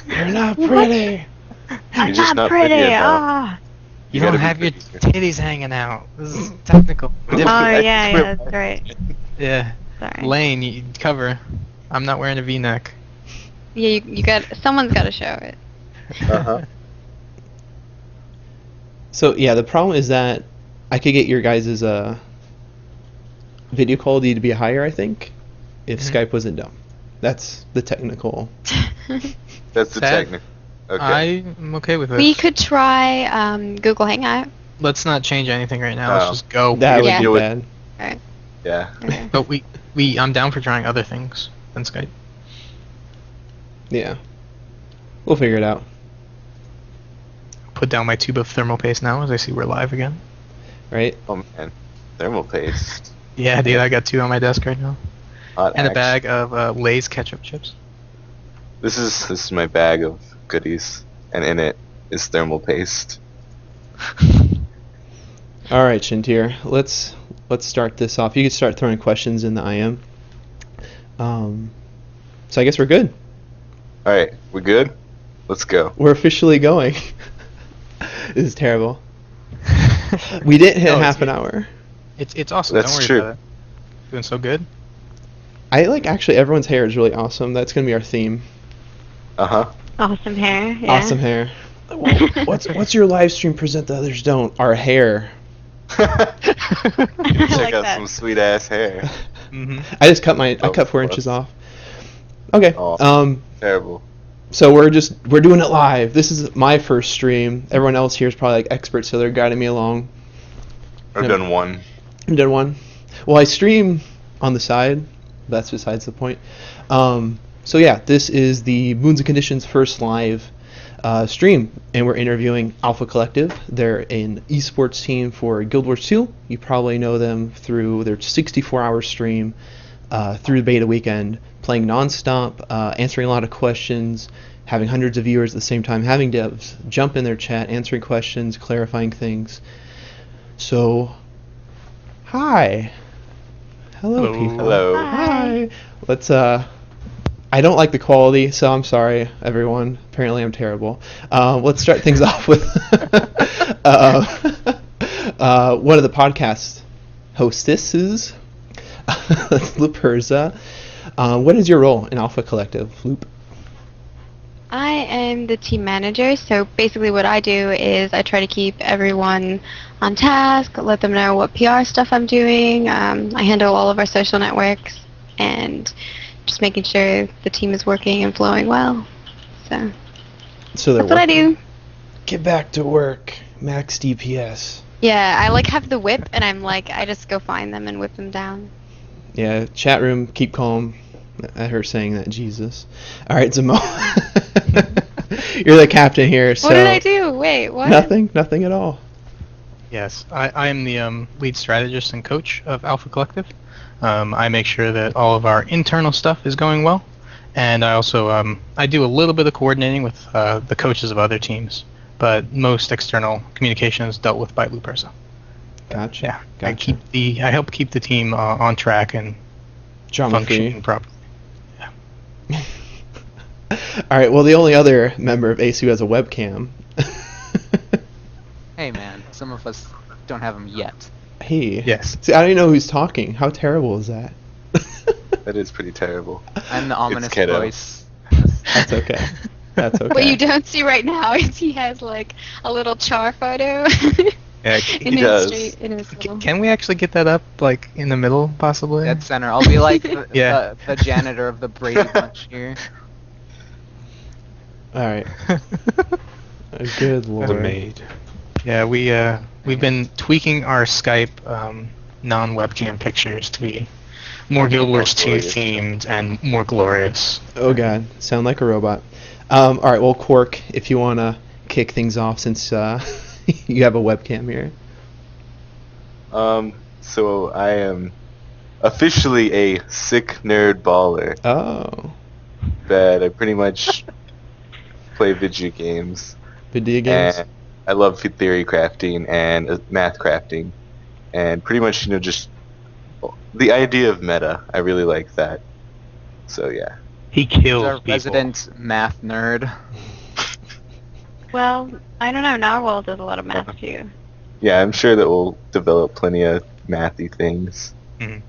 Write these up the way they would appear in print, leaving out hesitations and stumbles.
You're not What? pretty. I'm just not not pretty pretty. enough. Ah. You You gotta don't be have your prettier. titties hanging out. This is technical. Oh yeah, that's right. Yeah. Sorry. Lane, you cover. I'm not wearing a V-neck. Yeah, you got. Someone's got to show it. Uh-huh. So yeah, the problem is that I could get your guys' video quality to be higher, I think, if Mhm. Skype wasn't dumb. That's the technical. That's the That- technique. Okay. I'm okay with it. We could try Google Hangout. Let's not change anything right now. Let's No. just go. That would Yeah. be Do it. bad. Alright. Yeah. Okay. But I'm down for trying other things than Skype. Yeah. We'll figure it out. Put down my tube of thermal paste now as I see we're live again. Right? Oh man. Thermal paste. Yeah, dude, I got 2 on my desk right now. Hot And a action. bag of Lay's ketchup chips. This is my bag of goodies, and in it is thermal paste. All right, Shintir. Let's start this off. You can start throwing questions in the IM. So I guess we're good. All right, we good? Let's go. We're officially going. This is terrible. We didn't hit No, half it's- an hour. It's awesome. That's Don't worry true. about it. Doing so good. I like actually everyone's hair is really awesome. That's gonna be our theme. Uh-huh. Awesome hair. Yeah. Awesome hair. What's your live stream present that others don't? Our hair. Check like out that. some sweet ass hair. Mm-hmm. I just cut I Oh, cut 4 whoops. inches off. Okay. Oh. Terrible. So we're doing it live. This is my first stream. Everyone else here is probably like experts, so they're guiding me along. I've Yep. done one. I've done one. Well, I stream on the side. That's besides the point. So yeah, this is the Boons Conditions first live stream, and we're interviewing Alpha Collective. They're an esports team for Guild Wars 2. You probably know them through their 64-hour stream through the beta weekend, playing nonstop, answering a lot of questions, having hundreds of viewers at the same time, having devs jump in their chat, answering questions, clarifying things. So, hi. Hello, Hello. people. Hello. Hi. Let's I don't like the quality, so I'm sorry, everyone. Apparently I'm terrible. Let's start things off with one of the podcast hostesses, Luperza. What is your role in Alpha Collective, Loop? I am the team manager, so basically what I do is I try to keep everyone on task, let them know what PR stuff I'm doing. I handle all of our social networks and just making sure the team is working and flowing well. So So they're that's what I do. Get back to work. Max DPS. Yeah, I like have the whip and I'm like, I just go find them and whip them down. Yeah, chat room, keep calm. I heard saying that, Jesus. All right, Zamo. You're the captain here, so... What did I do? Wait, what? Nothing at all. Yes, I am the lead strategist and coach of Alpha Collective. I make sure that all of our internal stuff is going well, and I also I do a little bit of coordinating with the coaches of other teams, but most external communication is dealt with by Luperza. Gotcha. Yeah, Gotcha. I help keep the team on track and Drama free. functioning properly. All right. Well, the only other member of ACE who has a webcam. Hey man, some of us don't have them yet. Hey. Yes. See, I don't even know who's talking. How terrible is that? That is pretty terrible. I'm the ominous Kiddo. voice. That's okay. That's okay. What you don't see right now is he has like a little char photo Yeah, in his does. street in his little... Can we actually get that up, like, in the middle, possibly? Dead center. I'll be like the, Yeah. the janitor of the Brady Bunch here. All right. Good lord. Yeah, we've been tweaking our Skype non-webcam pictures to be more Guild Wars 2 glorious. themed and more glorious. Oh god, sound like a robot. All right. Well, Quark, if you wanna kick things off, since you have a webcam here. So I am officially a sick nerd baller. Oh. That I pretty much play video games. Video games. And I love theory crafting and math crafting, and pretty much just the idea of meta. I really like that. So yeah, He He's kills our people. resident math nerd. Well, I don't know. Narwhal does a lot of math too. Yeah, I'm sure that we'll develop plenty of mathy things. Mhm.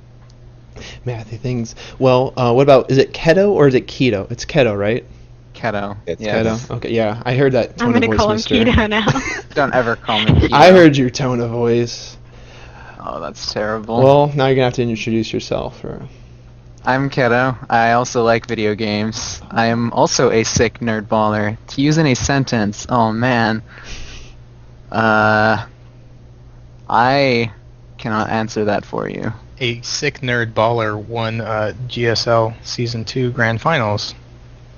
Mathy things. Well, what about, is it keto or is it keto? It's keto, right? Keto. It's Yes. Keto. Okay, yeah. I heard that tone I'm of gonna voice, call him mister. keto now. Don't ever call me keto. I heard your tone of voice. Oh, that's terrible. Well, now you're gonna have to introduce yourself. Or... I'm Keto. I also like video games. I am also a sick nerd baller. To use in a sentence, oh man. I cannot answer that for you. A sick nerd baller won GSL Season 2 Grand Finals.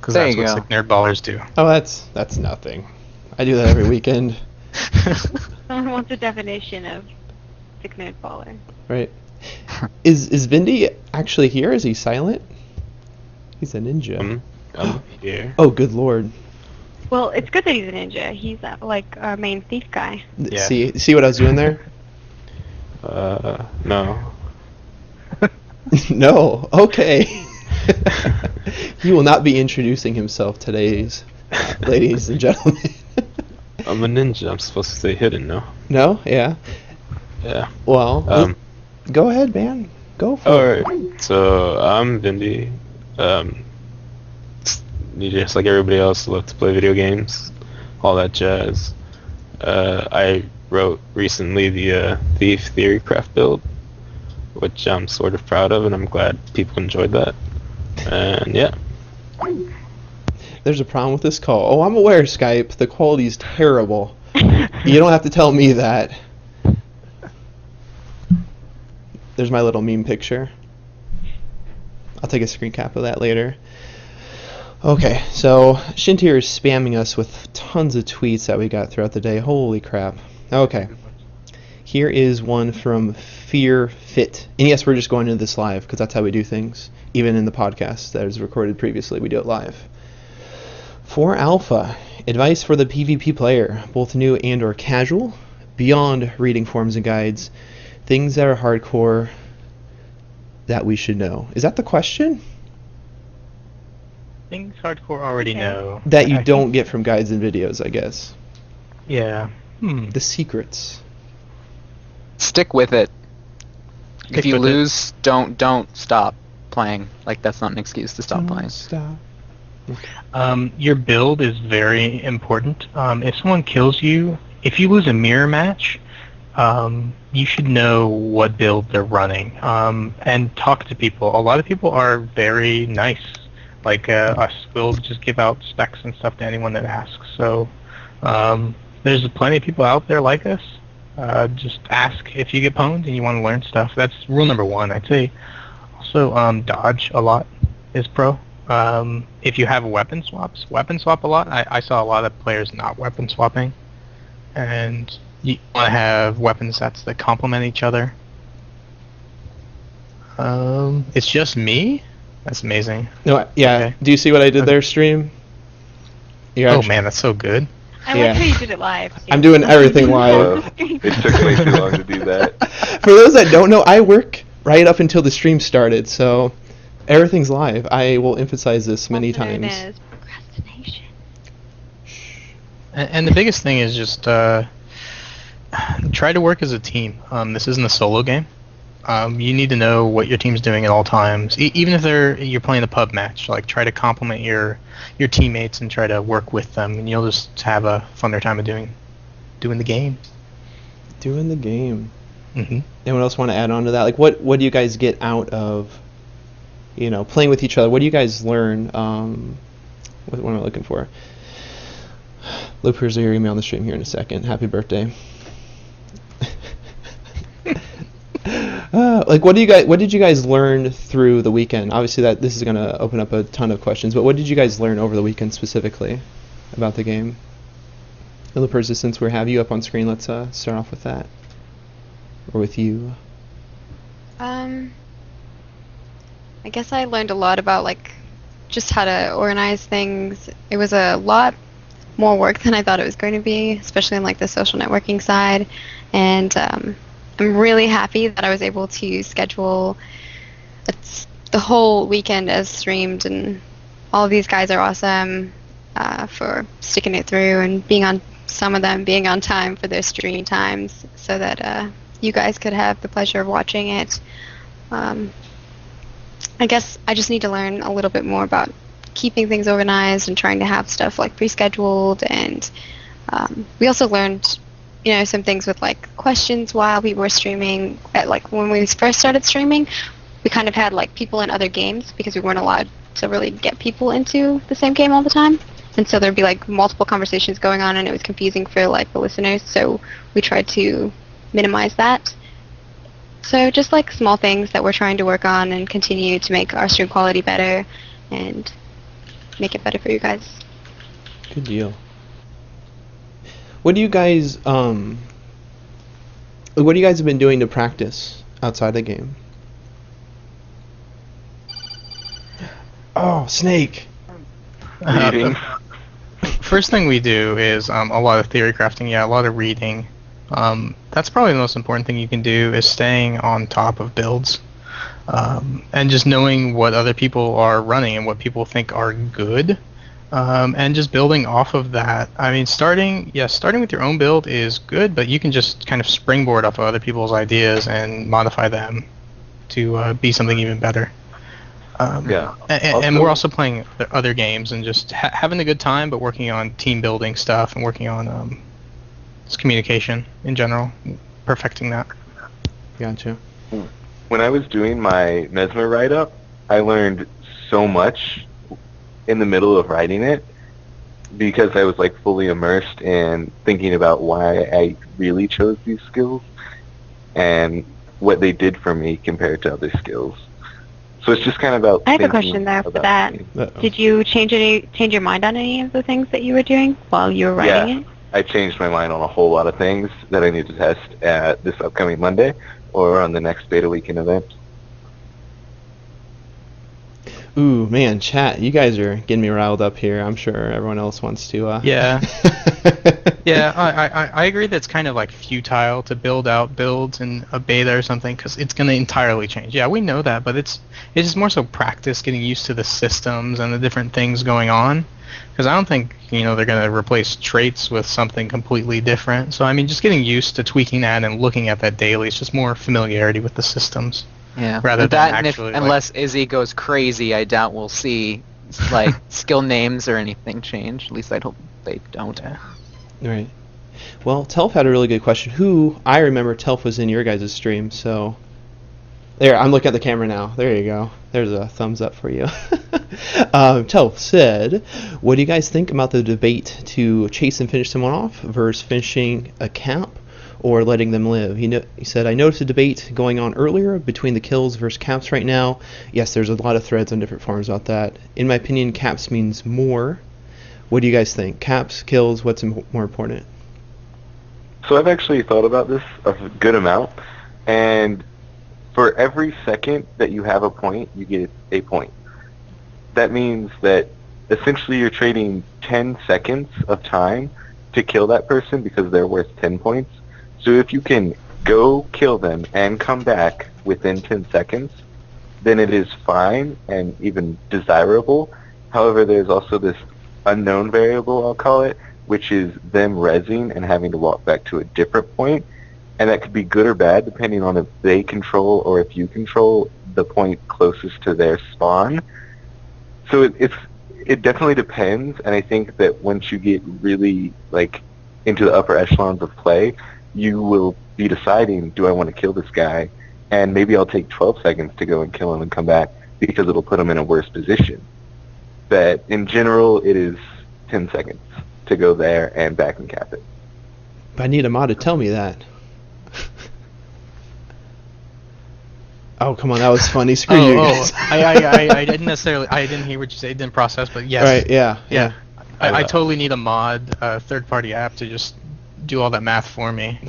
Because There that's you what go. sick nerd ballers do. Oh, that's nothing. I do that every weekend, Someone wants a definition of sick nerd baller. right? Is Vindy actually here? Is he silent? He's a ninja. I'm here. Oh, good lord. Well, it's good that he's a ninja. He's like our main thief guy. Yeah. See what I was doing there? No. No. Okay. He will not be introducing himself today, ladies and gentlemen. I'm a ninja. I'm supposed to stay hidden, no? No? Yeah. Yeah. Well, go ahead, man. Go for it. Alright. So, I'm Vindy. Just like everybody else, love to play video games. All that jazz. I wrote recently the Thief Theory craft build, which I'm sort of proud of, and I'm glad people enjoyed that. And yeah. There's a problem with this call. Oh, I'm aware, Skype. The quality's terrible. You don't have to tell me that. There's my little meme picture. I'll take a screen cap of that later. Okay, so Shintir is spamming us with tons of tweets that we got throughout the day. Holy crap. Okay. Here is one from Fear Fit. And yes, we're just going into this live because that's how we do things. Even in the podcast that is recorded previously, we do it live. For Alpha, advice for the PvP player, both new and or casual, beyond reading forums and guides, things that are hardcore that we should know. Is that the question? Things hardcore already Okay. know. That you I don't think- get from guides and videos, I guess. Yeah. The secrets. Stick with it. Stick If you with it. lose, don't stop playing. Like that's not an excuse to stop playing. Stop. Your build is very important. If someone kills you, if you lose a mirror match, you should know what build they're running, and talk to people. A lot of people are very nice. Like us, we'll just give out specs and stuff to anyone that asks. So there's plenty of people out there like us. Just ask if you get pwned and you want to learn stuff. That's rule number one, I'd say. Also, dodge a lot is pro. If you have weapon swaps, weapon swap a lot. I saw a lot of players not weapon swapping, and you want to have weapon sets that complement each other. It's just me? That's amazing. No, yeah. Okay. Do you see what I did there, stream? You're Oh actu- man, that's so good. I Yeah. like how you did it live. I'm doing everything live. Well, it took way too long to do that. For those that don't know, I work right up until the stream started, so everything's live. I will emphasize this many Also known times. as procrastination. And the biggest thing is just try to work as a team. This isn't a solo game. You need to know what your team's doing at all times. Even if you're playing a pub match, like try to complement your teammates and try to work with them, and you'll just have a funner time of doing the game. Doing the game. Hmm Anyone else want to add on to that? Like, what do you guys get out of, playing with each other? What do you guys learn? What am I looking for? Luke, here's your email on the stream here in a second. Happy birthday. What did you guys learn through the weekend? Obviously, this is going to open up a ton of questions, but what did you guys learn over the weekend specifically about the game? Illipers, since we have you up on screen, let's start off with that. Or with you. I guess I learned a lot about just how to organize things. It was a lot more work than I thought it was going to be, especially in the social networking side. And I'm really happy that I was able to schedule the whole weekend as streamed and all of these guys are awesome for sticking it through and being on some of them being on time for their stream times so that you guys could have the pleasure of watching it. I guess I just need to learn a little bit more about keeping things organized and trying to have stuff like pre-scheduled, and we also learned some things with like questions while we were streaming. Like when we first started streaming, we kind of had like people in other games because we weren't allowed to really get people into the same game all the time, and so there'd be like multiple conversations going on and it was confusing for like the listeners, so we tried to minimize that. So just like small things that we're trying to work on and continue to make our stream quality better and make it better for you guys. Good deal. What do you guys have been doing to practice outside the game? Oh, Snake. Reading. First thing we do is a lot of theory crafting. Yeah, a lot of reading. That's probably the most important thing you can do is staying on top of builds, and just knowing what other people are running and what people think are good, and just building off of that. I mean, starting with your own build is good, but you can just kind of springboard off of other people's ideas and modify them to be something even better. Yeah. And we're also playing other games and just having a good time, but working on team building stuff and working on just communication in general, perfecting that. Gotcha. When I was doing my Mesmer write-up, I learned so much in the middle of writing it because I was like fully immersed in thinking about why I really chose these skills and what they did for me compared to other skills. So it's just kind of about. I have a question there for that. Did you change your mind on any of the things that you were doing while you were writing it? I changed my mind on a whole lot of things that I need to test at this upcoming Monday or on the next beta weekend event. Ooh, man, chat, you guys are getting me riled up here. I'm sure everyone else wants to. Yeah. Yeah, I agree that it's kind of like futile to build out builds in a beta or something because it's going to entirely change. Yeah, we know that, but it's just more so practice getting used to the systems and the different things going on. Because I don't think they're going to replace traits with something completely different. So I mean, just getting used to tweaking that and looking at that daily. It's just more familiarity with the systems. Yeah. Rather than that, actually, unless Izzy goes crazy, I doubt we'll see like skill names or anything change. At least I'd hope they don't. Right. Well, Telf had a really good question. I remember Telf was in your guys' stream, so there. I'm looking at the camera now. There you go. There's a thumbs up for you. Telf said, "What do you guys think about the debate to chase and finish someone off versus finishing a camp or letting them live?" He said, "I noticed a debate going on earlier between the kills versus caps right now. Yes, there's a lot of threads on different forums about that. In my opinion, caps means more. What do you guys think? Caps, kills, what's more important?" So I've actually thought about this a good amount, and for every second that you have a point, you get a point. That means that essentially you're trading 10 seconds of time to kill that person because they're worth 10 points. So if you can go kill them and come back within 10 seconds, then it is fine and even desirable. However, there's also this unknown variable, I'll call it, which is them rezzing and having to walk back to a different point. And that could be good or bad depending on if they control or if you control the point closest to their spawn. So it definitely depends, and I think that once you get really like into the upper echelons of play, you will be deciding, do I want to kill this guy? And maybe I'll take 12 seconds to go and kill him and come back because it'll put him in a worse position. But in general, it is 10 seconds to go there and back and cap it. I need a mod to tell me that. Oh, come on, that was funny. Screw you guys. I didn't necessarily. I didn't hear what you said. It didn't process, but yes. Right. Yeah. I totally need a mod, third-party app to just do all that math for me.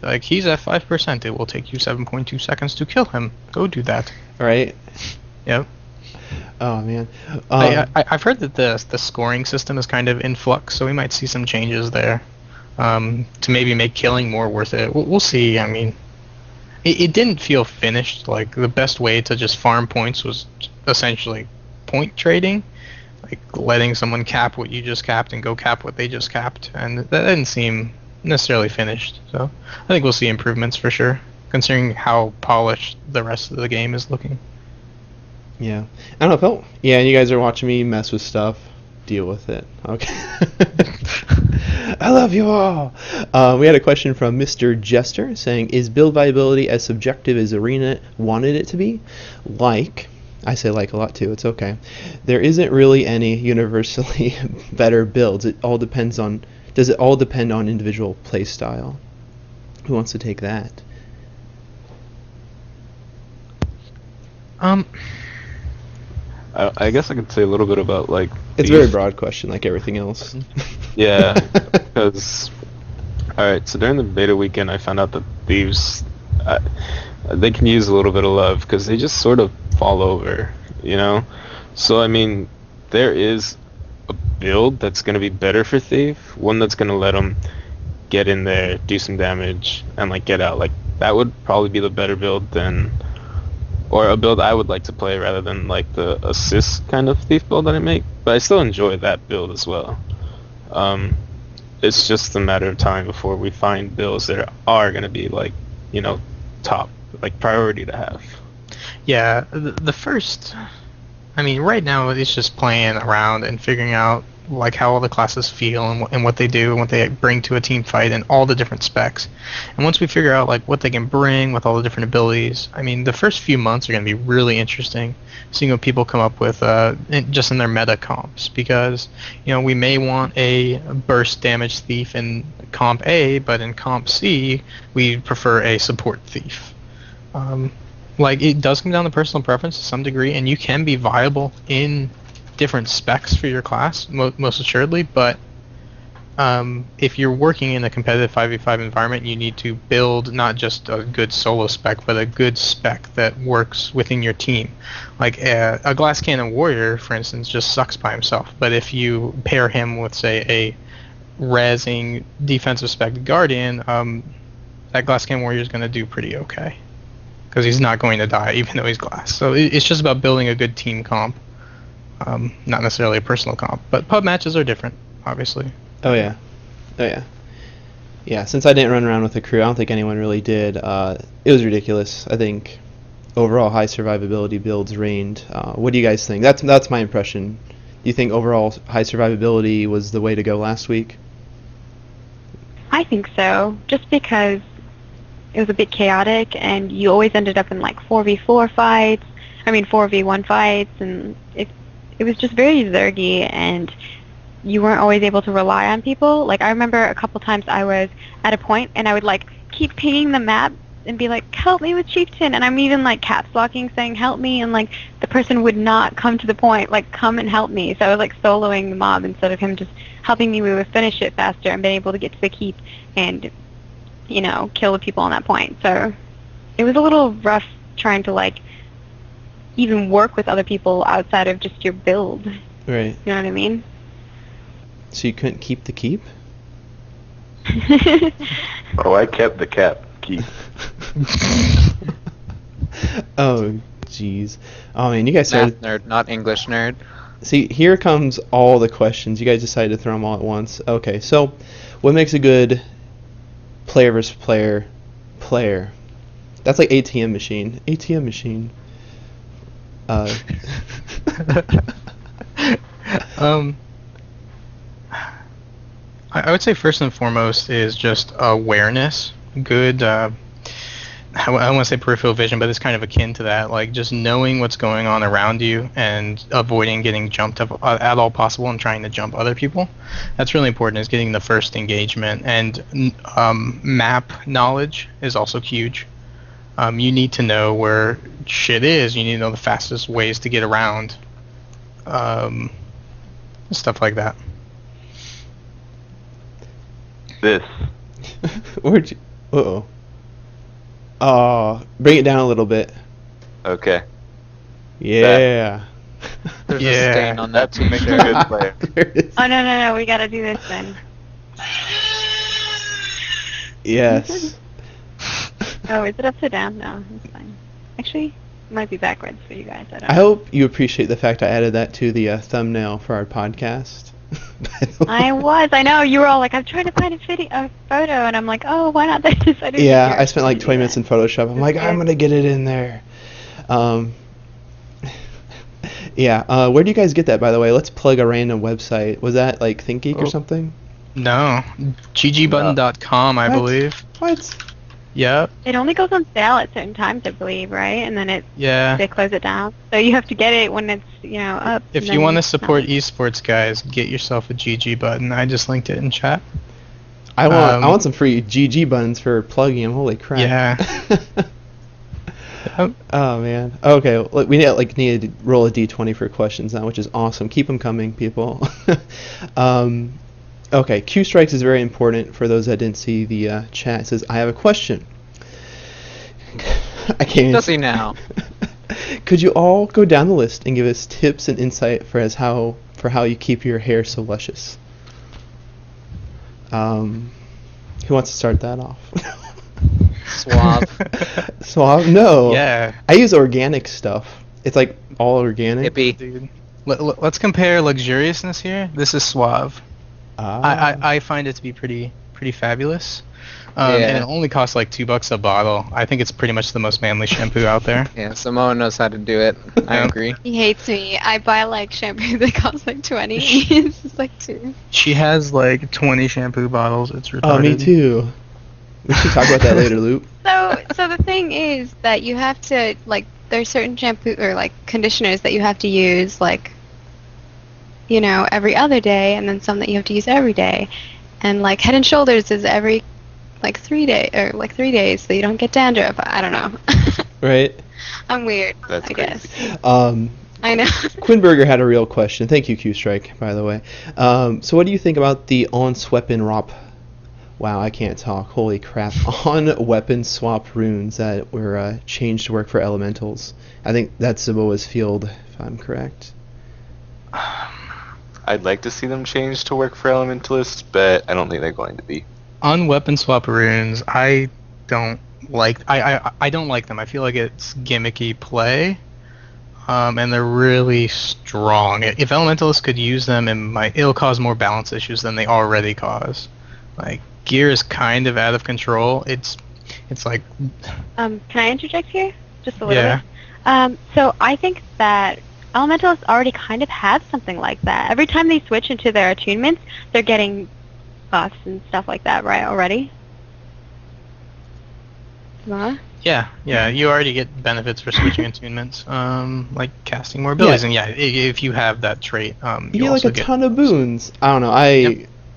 Like, he's at 5%. It will take you 7.2 seconds to kill him. Go do that. Right. Yep. Oh man. I've heard that the scoring system is kind of in flux, so we might see some changes there, to maybe make killing more worth it. We'll see. I mean, it didn't feel finished. Like, the best way to just farm points was essentially point trading. like letting someone cap what you just capped and go cap what they just capped, and that didn't seem necessarily finished. So I think we'll see improvements for sure, considering how polished the rest of the game is looking. Yeah. I don't know. Yeah, and you guys are watching me mess with stuff. Deal with it. Okay. I love you all. We had a question from Mr. Jester saying, is build viability as subjective as Arena wanted it to be? I say like a lot too, it's okay. There isn't really any universally better builds. Does it all depend on individual play style? Who wants to take that? I guess I could say a little bit about like. It's a very broad question, like everything else. Yeah, because all right. So during the beta weekend, I found out that thieves, they can use a little bit of love because they just sort of fall over, you know. So I mean, there is a build that's going to be better for thief. One that's going to let them get in there, do some damage, and like get out. Like that would probably be the better build than. Or a build I would like to play rather than like the assist kind of thief build that I make. But I still enjoy that build as well. It's just a matter of time before we find builds that are going to be like, you know, top, like priority to have. Yeah, the first, I mean, right now it's just playing around and figuring out like how all the classes feel and what they do and what they bring to a team fight and all the different specs. And once we figure out like what they can bring with all the different abilities, I mean, the first few months are going to be really interesting, seeing what people come up with just in their meta comps, because you know we may want a burst damage thief in comp A, but in comp C we prefer a support thief. Like it does come down to personal preference to some degree, and you can be viable in different specs for your class, most assuredly, but if you're working in a competitive 5v5 environment, you need to build not just a good solo spec, but a good spec that works within your team. Like a glass cannon warrior, for instance, just sucks by himself, but if you pair him with, say, a rezzing defensive spec guardian, that glass cannon warrior is going to do pretty okay, because he's not going to die even though he's glass. So it's just about building a good team comp. Not necessarily a personal comp, but pub matches are different, obviously. Oh yeah. Yeah, since I didn't run around with the crew, I don't think anyone really did. It was ridiculous. I think overall high survivability builds reigned. What do you guys think? That's my impression. Do you think overall high survivability was the way to go last week? I think so, just because it was a bit chaotic and you always ended up in like 4v4 fights, 4v1 fights, and it was just very zergy, and you weren't always able to rely on people. Like, I remember a couple times I was at a point, and I would, like, keep pinging the map and be like, help me with Chieftain, and I'm even, like, caps locking saying help me, and, like, the person would not come to the point, like, come and help me. So I was, like, soloing the mob instead of him just helping me with finish it faster and being able to get to the keep and, you know, kill the people on that point. So it was a little rough trying to, like, even work with other people outside of just your build. Right. You know what I mean? So you couldn't keep the keep? Oh, I kept the cap. Keep. Oh, jeez. Oh man, you guys started. Math nerd, not English nerd. See, here comes all the questions. You guys decided to throw them all at once. Okay, so what makes a good player versus player? That's like ATM machine. ATM machine. I would say first and foremost is just awareness. Good, I don't want to say peripheral vision, but it's kind of akin to that. Like just knowing what's going on around you and avoiding getting jumped up at all possible and trying to jump other people. That's really important, is getting the first engagement. And map knowledge is also huge. You need to know where shit is. You need to know the fastest ways to get around. Stuff like that. This. Where'd you? Bring it down a little bit. Okay. Yeah. There's Yeah. a stain on that That makes a t-shirt. good player. There it is. Oh, no, we gotta do this then. Yes. Oh, is it upside down? No, it's fine. Actually, might be backwards for you guys. I don't I know. hope you appreciate the fact I added that to the thumbnail for our podcast. I know. You were all like, I'm trying to find a photo, and I'm like, oh, why not this? I didn't Yeah, think I spent like 20 minutes in Photoshop. I'm like, I'm gonna get it in there. Yeah, where do you guys get that, by the way? Let's plug a random website. Was that like ThinkGeek or Oh. something? No, ggbutton.com, I What? believe. What? Yep. It only goes on sale at certain times, I believe, right? And then Yeah. they close it down. So you have to get it when it's up. If and you then want to it's support not. esports guys, get yourself a GG button. I just linked it in chat. I Um, want some free GG buttons for plugging them. Holy crap. Yeah. Yep. Oh man. Okay, we need to roll a d20 for questions now, which is awesome. Keep them coming, people. Okay, Q strikes is very important for those that didn't see the chat. It says, I have a question. I can't. Does he now? Could you all go down the list and give us tips and insight for how you keep your hair so luscious? Who wants to start that off? Suave. Suave? No. Yeah. I use organic stuff. It's like all organic. Hippie. Dude. Let's compare luxuriousness here. This is suave. Ah. I find it to be pretty fabulous. Yeah. And it only costs like $2 a bottle. I think it's pretty much the most manly shampoo out there. Yeah, Samoa knows how to do it. I Yeah. agree. He hates me. I buy like shampoo that costs like 20. It's just like 2. She has like 20 shampoo bottles. It's retarded. Oh, me too. We should talk about that later, Luke. So the thing is that you have to like there's certain shampoo or like conditioners that you have to use like every other day, and then some that you have to use every day, and like Head and Shoulders is every like 3 days so you don't get dandruff. I don't know. Right? I'm weird. That's I guess. I know. Quinberger had a real question. Thank you, Q Strike, by the way. So what do you think about the on-weapon swap? Wow, I can't talk. Holy crap. On-weapon swap runes that were changed to work for elementals. I think that's Samoa's field, if I'm correct. I'd like to see them change to work for elementalists, but I don't think they're going to be. On weapon swap runes, I don't like. I don't like them. I feel like it's gimmicky play, and they're really strong. If elementalists could use them, it'll cause more balance issues than they already cause. Like gear is kind of out of control. It's like Can I interject here just a little Yeah. bit? So I think that elementalists already kind of have something like that. Every time they switch into their attunements, they're getting buffs and stuff like that, right? Already. Huh? yeah. You already get benefits for switching attunements, like casting more abilities. Yeah. And if you have that trait, You you get like also a ton of boons. I don't know.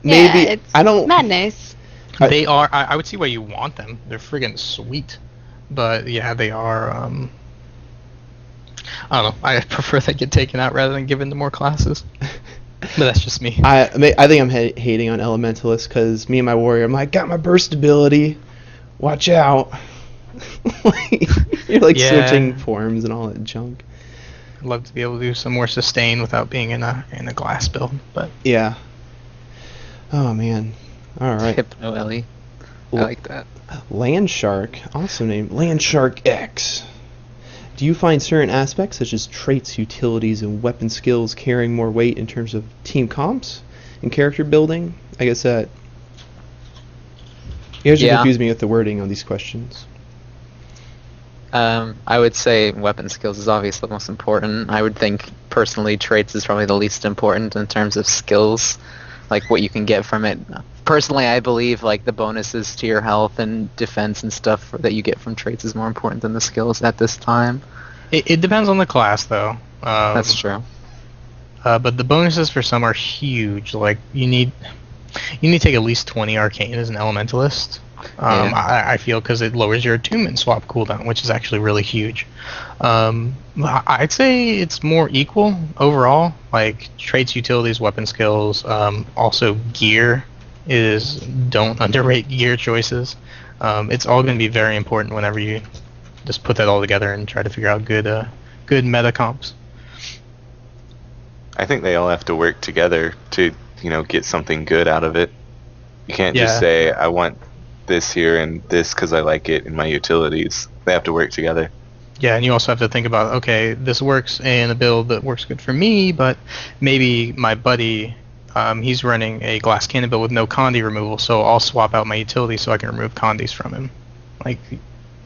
Maybe Yeah, it's I don't. madness. They are. I would see why you want them. They're friggin' sweet. But yeah, they are. I don't know. I prefer they get taken out rather than given to more classes. But that's just me. I think I'm hating on elementalists because me and my warrior, I'm like, got my burst ability. Watch out. You're like Yeah. switching forms and all that junk. I'd love to be able to do some more sustain without being in a glass build. But Yeah. Oh man. All right. Hypno Ellie. I like that. Land Shark, awesome name. Land Shark X. Do you find certain aspects such as traits, utilities, and weapon skills carrying more weight in terms of team comps and character building? I guess that. You guys Yeah. confuse me with the wording on these questions. I would say weapon skills is obviously the most important. I would think personally traits is probably the least important in terms of skills, like what you can get from it. Personally, I believe like the bonuses to your health and defense and stuff that you get from traits is more important than the skills at this time. it depends on the class, though. That's true. But the bonuses for some are huge. Like you need to take at least 20 arcane as an elementalist. Yeah. I feel because it lowers your attunement swap cooldown, which is actually really huge. I'd say it's more equal overall. Like traits, utilities, weapon skills, also gear don't underrate gear choices. It's all going to be very important whenever you just put that all together and try to figure out good meta comps. I think they all have to work together to, get something good out of it. You can't just Yeah. say, I want this here and this because I like it in my utilities. They have to work together. Yeah, and you also have to think about, okay, this works in a build that works good for me, but maybe my buddy, he's running a glass cannon build with no Condi removal, so I'll swap out my utility so I can remove Condis from him. Like,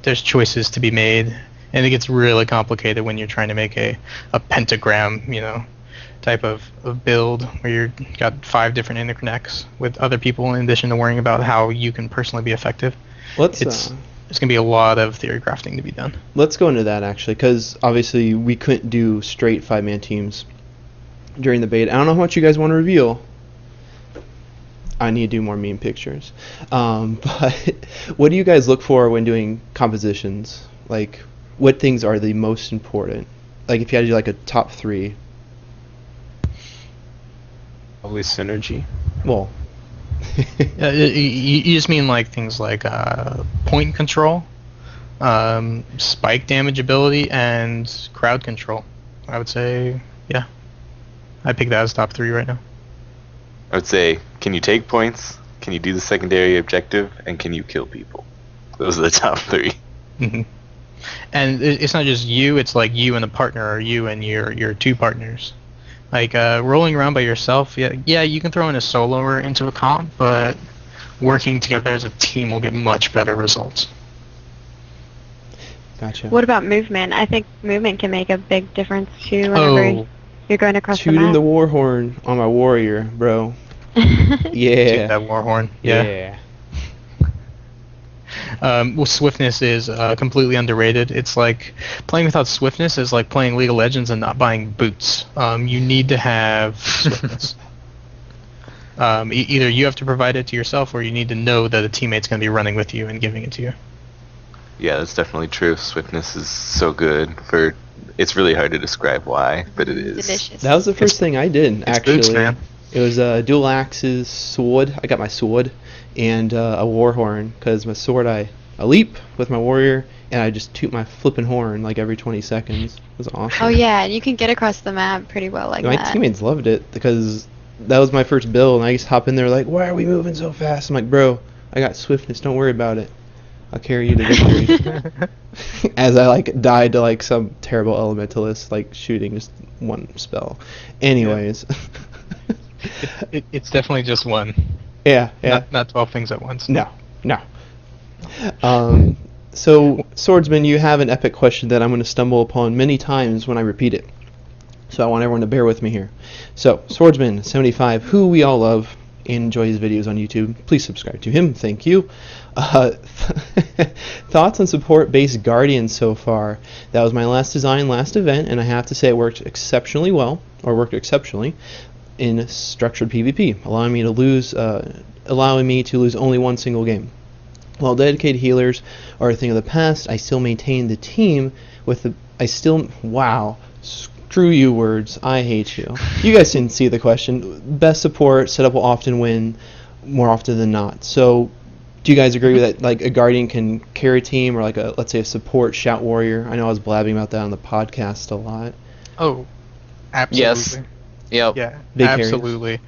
there's choices to be made, and it gets really complicated when you're trying to make a pentagram, type of build where you've got 5 different interconnects with other people in addition to worrying about how you can personally be effective. Let's There's going to be a lot of theory crafting to be done. let's go into that actually, because obviously we couldn't do straight 5-man teams during the beta. I don't know how much you guys want to reveal. I need to do more meme pictures. But what do you guys look for when doing compositions? Like, what things are the most important? Like, if you had to do like a top 3. Probably synergy. Well, You just mean like things like point control, spike damage ability, and crowd control. I would say, yeah. I pick that as top 3 right now. I would say, can you take points? Can you do the secondary objective? And can you kill people? Those are the top 3. hmm And it's not just you; it's like you and a partner, or you and your 2 partners. Like rolling around by yourself, yeah, you can throw in a soloer into a comp, but working together as a team will get much better results. gotcha. What about movement? I think movement can make a big difference too whenever you're going across Shooting the the map. war horn on my warrior, bro. Take Yeah. that warhorn. Yeah. Well, swiftness is completely underrated. It's like playing without swiftness is like playing League of Legends and not buying boots. You need to have swiftness. Either you have to provide it to yourself, or you need to know that a teammate's going to be running with you and giving it to you. Yeah, that's definitely true. Swiftness is so good for. It's really hard to describe why, but it is. Delicious. That was the first thing I did, It's actually. boots, man. It was a dual axes sword. I got my sword and a war horn, because my sword I leap with my warrior and I just toot my flipping horn like every 20 seconds. It was awesome. Oh yeah, you can get across the map pretty well like My that. teammates loved it because that was my first build, and I just hop in there like, why are we moving so fast? I'm like, bro, I got swiftness. Don't worry about it. I'll carry you to victory. As I like died to like some terrible elementalist, like shooting just one spell. Anyways. It's definitely just one. Yeah, yeah. Not 12 things at once. No. So, Swordsman, you have an epic question that I'm going to stumble upon many times when I repeat it. So I want everyone to bear with me here. So, Swordsman75, who we all love and enjoy his videos on YouTube, please subscribe to him. Thank you. Thoughts on support-based Guardians so far? That was my last design, last event, and I have to say it worked exceptionally well, or worked exceptionally, in structured PvP, allowing me to lose only one single game. While dedicated healers are a thing of the past, I still maintain the team with the. Wow. Screw you, words. I hate you. You guys didn't see the question. Best support setup will often win more often than not. So, do you guys agree with that? Like a Guardian can carry a team, or like let's say a support shout warrior? I know I was blabbing about that on the podcast a lot. Oh, absolutely. Yes. Yep. Yeah, Big carries. absolutely.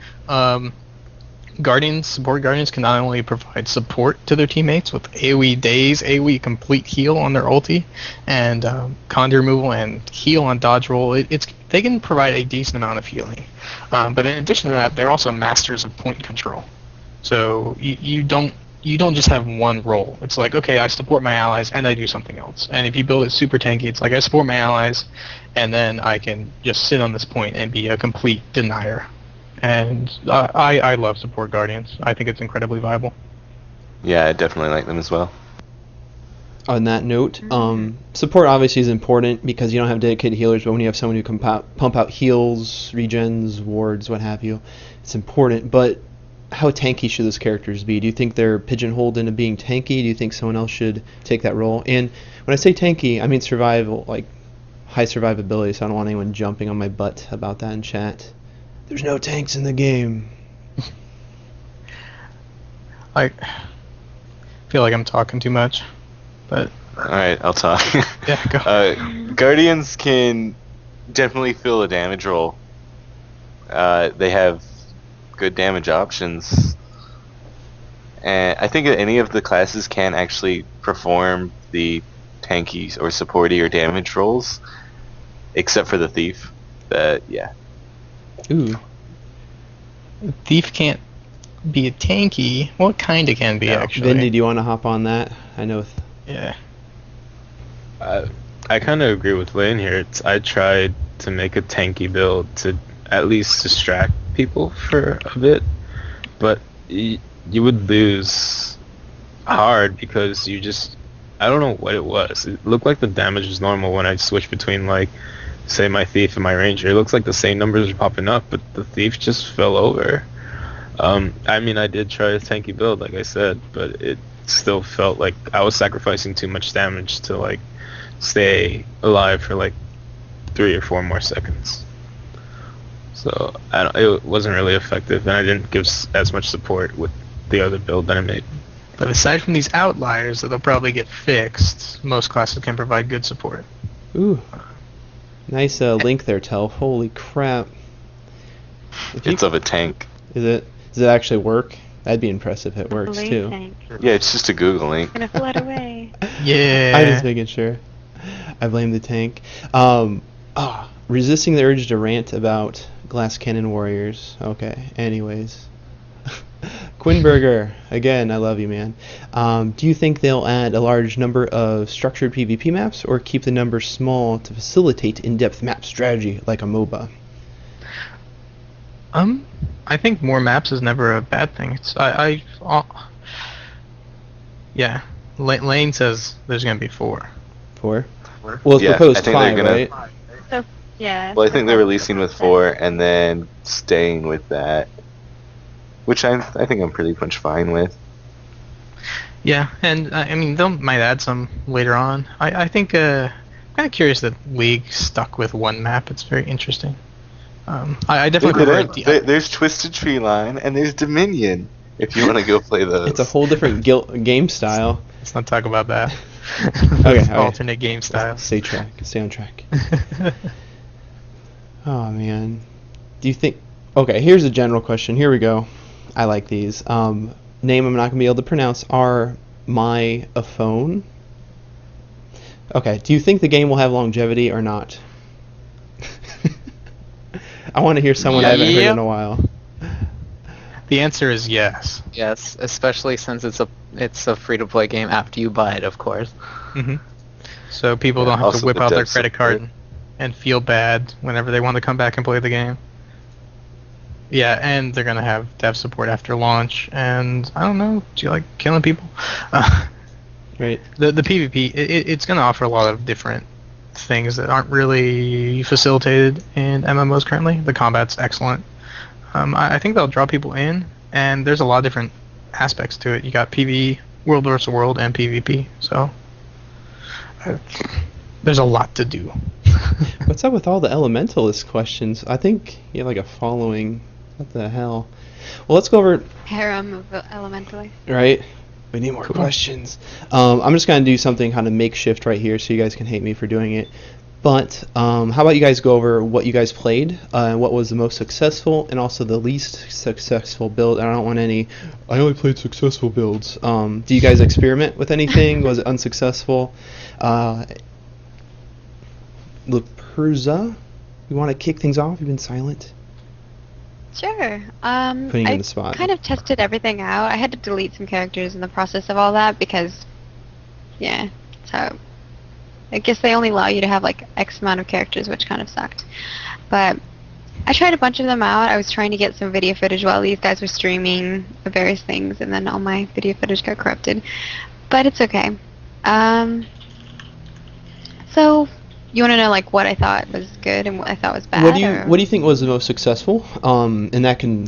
Support Guardians can not only provide support to their teammates with AoE daze, AoE complete heal on their ulti, and Condi removal and heal on dodge roll. They can provide a decent amount of healing. But in addition to that, they're also masters of point control. So you don't just have one role. It's like, okay, I support my allies and I do something else. And if you build it super tanky, it's like I support my allies and then I can just sit on this point and be a complete denier. And I love support Guardians. I think it's incredibly viable. Yeah, I definitely like them as well. On that note, support obviously is important because you don't have dedicated healers, but when you have someone who can pump out heals, regens, wards, what have you, it's important. But how tanky should those characters be? Do you think they're pigeonholed into being tanky? Do you think someone else should take that role? And when I say tanky, I mean survival, like high survivability, so I don't want anyone jumping on my butt about that in chat. There's no tanks in the game. I feel like I'm talking too much, but Alright, I'll talk. yeah, go. Guardians can definitely fill a damage role. They have good damage options. And I think that any of the classes can actually perform the tanky or supporty or damage roles, except for the thief. Yeah. Ooh. Thief can't be a tanky. Well, it kind of can be, No. actually. Vindy, do you want to hop on that? I know. Yeah. I kind of agree with Lane here. I tried to make a tanky build to at least distract people for a bit, but you would lose hard because I don't know what it was. It looked like the damage was normal when I switched between, like, say my thief and my ranger. It looks like the same numbers are popping up, but the thief just fell over. I mean, I did try a tanky build, like I said, but it still felt like I was sacrificing too much damage to, like, stay alive for like 3 or 4 more seconds. So it wasn't really effective, and I didn't give as much support with the other build that I made. But aside from these outliers that'll probably get fixed, most classes can provide good support. Ooh. Nice link there, Telf. Holy crap. It's of a tank. Is it? Does it actually work? That'd be impressive if it works, Blade too. tank. Yeah, it's just a Google link. Gonna float away. Yeah. I'm just making sure. I blame the tank. Resisting the urge to rant about glass cannon warriors. Okay, anyways. Quinburger, again, I love you, man. Do you think they'll add a large number of structured PvP maps, or keep the number small to facilitate in-depth map strategy like a MOBA? I think more maps is never a bad thing. Yeah. Lane says there's gonna be 4. 4? Well, it's Yeah, proposed I think 5, they're gonna- right? So, yeah. Well, I think they're releasing with 4 and then staying with that, which I think I'm pretty much fine with. Yeah, and I mean they might add some later on. I think I'm kind of curious that League stuck with 1 map. It's very interesting. I definitely prefer There's Twisted Tree Line and there's Dominion. If you want to go play those, It's a whole different game style. Let's not talk about that. Okay. Alternate game styles. Stay on track. Oh, man. Do you think... Okay, here's a general question. Here we go. I like these. Name I'm not going to be able to pronounce. Are my a phone? Okay, do you think the game will have longevity or not? I want to hear someone I haven't heard in a while. The answer is yes. Yes, especially since it's a free-to-play game after you buy it, of course. Hmm. So people don't have Also to whip the out their dev credit support. card and feel bad whenever they want to come back and play the game. Yeah, and they're gonna have dev support after launch. And I don't know, do you like killing people? Right. The PvP, it's gonna offer a lot of different things that aren't really facilitated in MMOs currently. The combat's excellent. I think they'll draw people in, and there's a lot of different aspects to it. You got PvE, World vs. World, and PvP. So there's a lot to do. What's up with all the Elementalist questions? I think you have like a following. What the hell? Well, let's go over... Harem of Elementally. Right? We need more questions. I'm just going to do something kind of makeshift right here so you guys can hate me for doing it. But how about you guys go over what you guys played, and what was the most successful and also the least successful build. I don't want any, I only played successful builds. Do you guys experiment with anything? Was it unsuccessful? Leperza, you want to kick things off? You've been silent. Sure. Putting you I on the spot. kind of tested everything out. I had to delete some characters in the process of all that because, yeah, so I guess they only allow you to have like X amount of characters, which kind of sucked. But I tried a bunch of them out. I was trying to get some video footage while these guys were streaming various things, and then all my video footage got corrupted. But it's okay. So you want to know like what I thought was good and what I thought was bad? What do you think was the most successful? And that can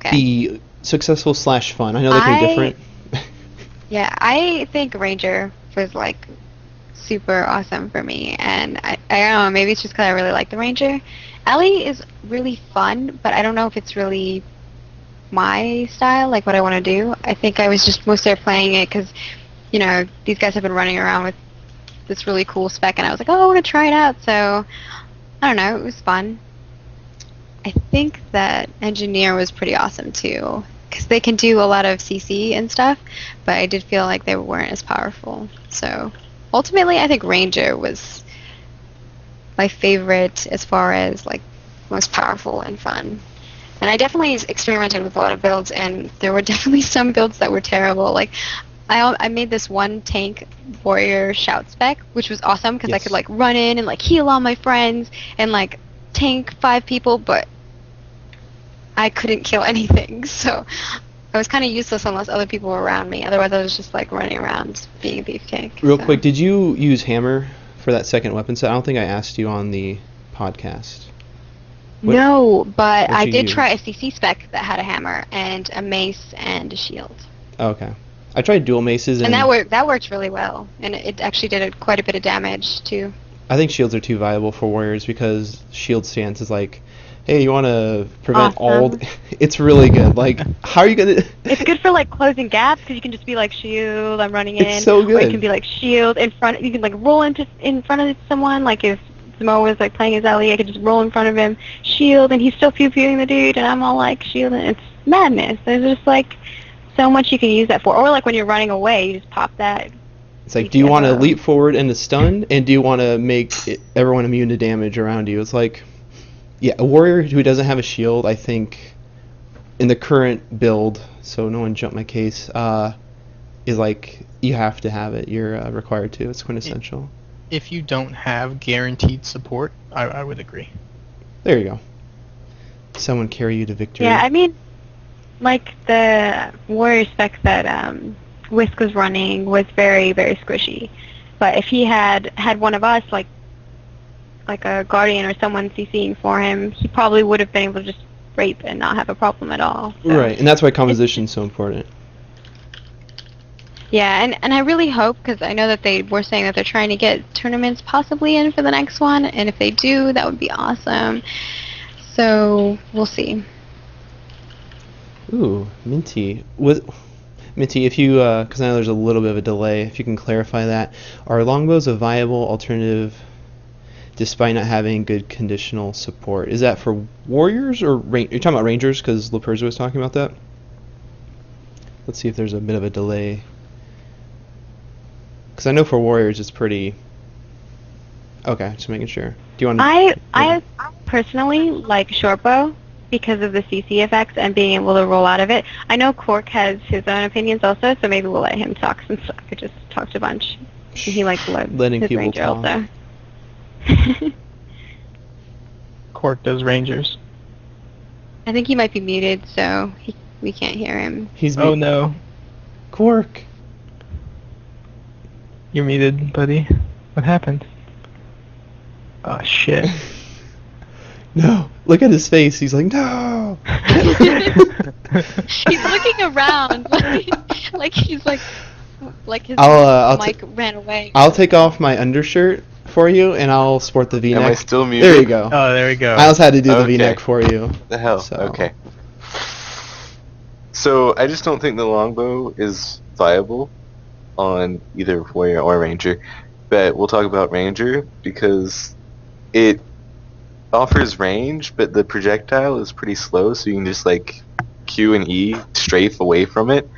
be successful / fun. I know they can be different. Yeah, I think Ranger was like super awesome for me, and I don't know, maybe it's just because I really like the Ranger. Ellie is really fun, but I don't know if it's really my style, like what I want to do. I think I was just mostly playing it because, you know, these guys have been running around with this really cool spec, and I was like, oh, I want to try it out. So I don't know, it was fun. I think that Engineer was pretty awesome too, because they can do a lot of CC and stuff, but I did feel like they weren't as powerful. So ultimately, I think Ranger was my favorite as far as like most powerful and fun. And I definitely experimented with a lot of builds, and there were definitely some builds that were terrible. Like, I made this one tank warrior shout spec, which was awesome because I Yes. could like run in and like heal all my friends and like tank 5 people, but I couldn't kill anything. So I was kind of useless unless other people were around me. Otherwise, I was just like running around being a beefcake. Real so. quick, did you use hammer for that second weapon set? I don't think I asked you on the podcast. What- No, but what I you did use? try a CC spec that had a hammer and a mace and a shield. Oh, okay. I tried dual maces And that worked really well, and it actually did quite a bit of damage too. I think shields are too viable for warriors because shield stance is like, hey, you want to prevent all. Awesome. It's really good. Like, how are you gonna? It's good for like closing gaps because you can just be like shield, I'm running in. It's so Or you good. can be like shield in front. You can like roll in front of someone. Like if Samo was like playing his Ellie, I could just roll in front of him, shield, and he's still pew-pewing the dude, and I'm all like shielding. It's madness. There's just like so much you can use that for. Or like when you're running away, you just pop that. It's like, do you want to TTFO. leap forward into stun, and do you want to make everyone immune to damage around you? It's like, yeah, a warrior who doesn't have a shield, I think, in the current build, so no one jump my case, is like, you have to have it. You're required to. It's quintessential. If you don't have guaranteed support, I would agree. There you go. Someone carry you to victory. Yeah, I mean, like the warrior spec that Whisk was running was very, very squishy. But if he had one of us, like a guardian or someone CCing for him, he probably would have been able to just rape and not have a problem at all. So. Right, and that's why composition is so important. Yeah, and I really hope, because I know that they were saying that they're trying to get tournaments possibly in for the next one, and if they do, that would be awesome. So, we'll see. Ooh, Minty. Minty, if you, because I know there's a little bit of a delay, if you can clarify that. Are longbows a viable alternative despite not having good conditional support? Is that for warriors or you're talking about rangers? Because LaPerza was talking about that. Let's see if there's a bit of a delay. Because I know for warriors it's pretty. Okay, just making sure. Do you want to? I personally like shortbow because of the CC effects and being able to roll out of it. I know Cork has his own opinions also, so maybe we'll let him talk since I just talked a bunch. And he likes Letting his people ranger talk. also. Cork does Rangers. I think he might be muted, so we can't hear him. He's Oh no, Cork. you're muted, buddy. What happened? Oh shit. No, look at his face. He's like, no. He's looking around, like he's like his I'll mic ran away. I'll take off my undershirt for you, and I'll sport the V-neck. Am I still muted? There you go. Oh, there we go. I also had to do the Okay. V-neck for you. The hell? So- Okay. So I just don't think the longbow is viable on either warrior or ranger. But we'll talk about ranger because it offers range, but the projectile is pretty slow, so you can just like Q and E strafe away from it.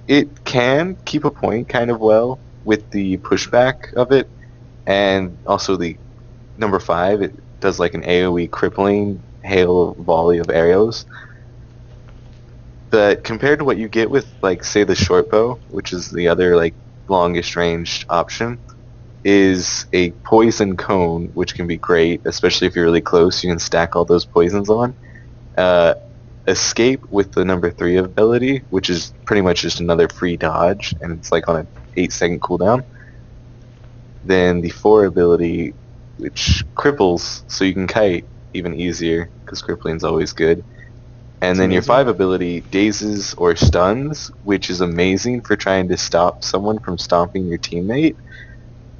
It can keep a point kind of well with the pushback of it, and also the number 5. It does like an AOE crippling hail volley of arrows. But compared to what you get with, like, say, the short bow, which is the other like longest ranged option, is a poison cone, which can be great, especially if you're really close. You can stack all those poisons on. Escape with the number 3 ability, which is pretty much just another free dodge, and it's like on an 8-second cooldown. Then the 4 ability, which cripples, so you can kite even easier, because crippling's always good. And then your 5 ability, dazes or stuns, which is amazing for trying to stop someone from stomping your teammate,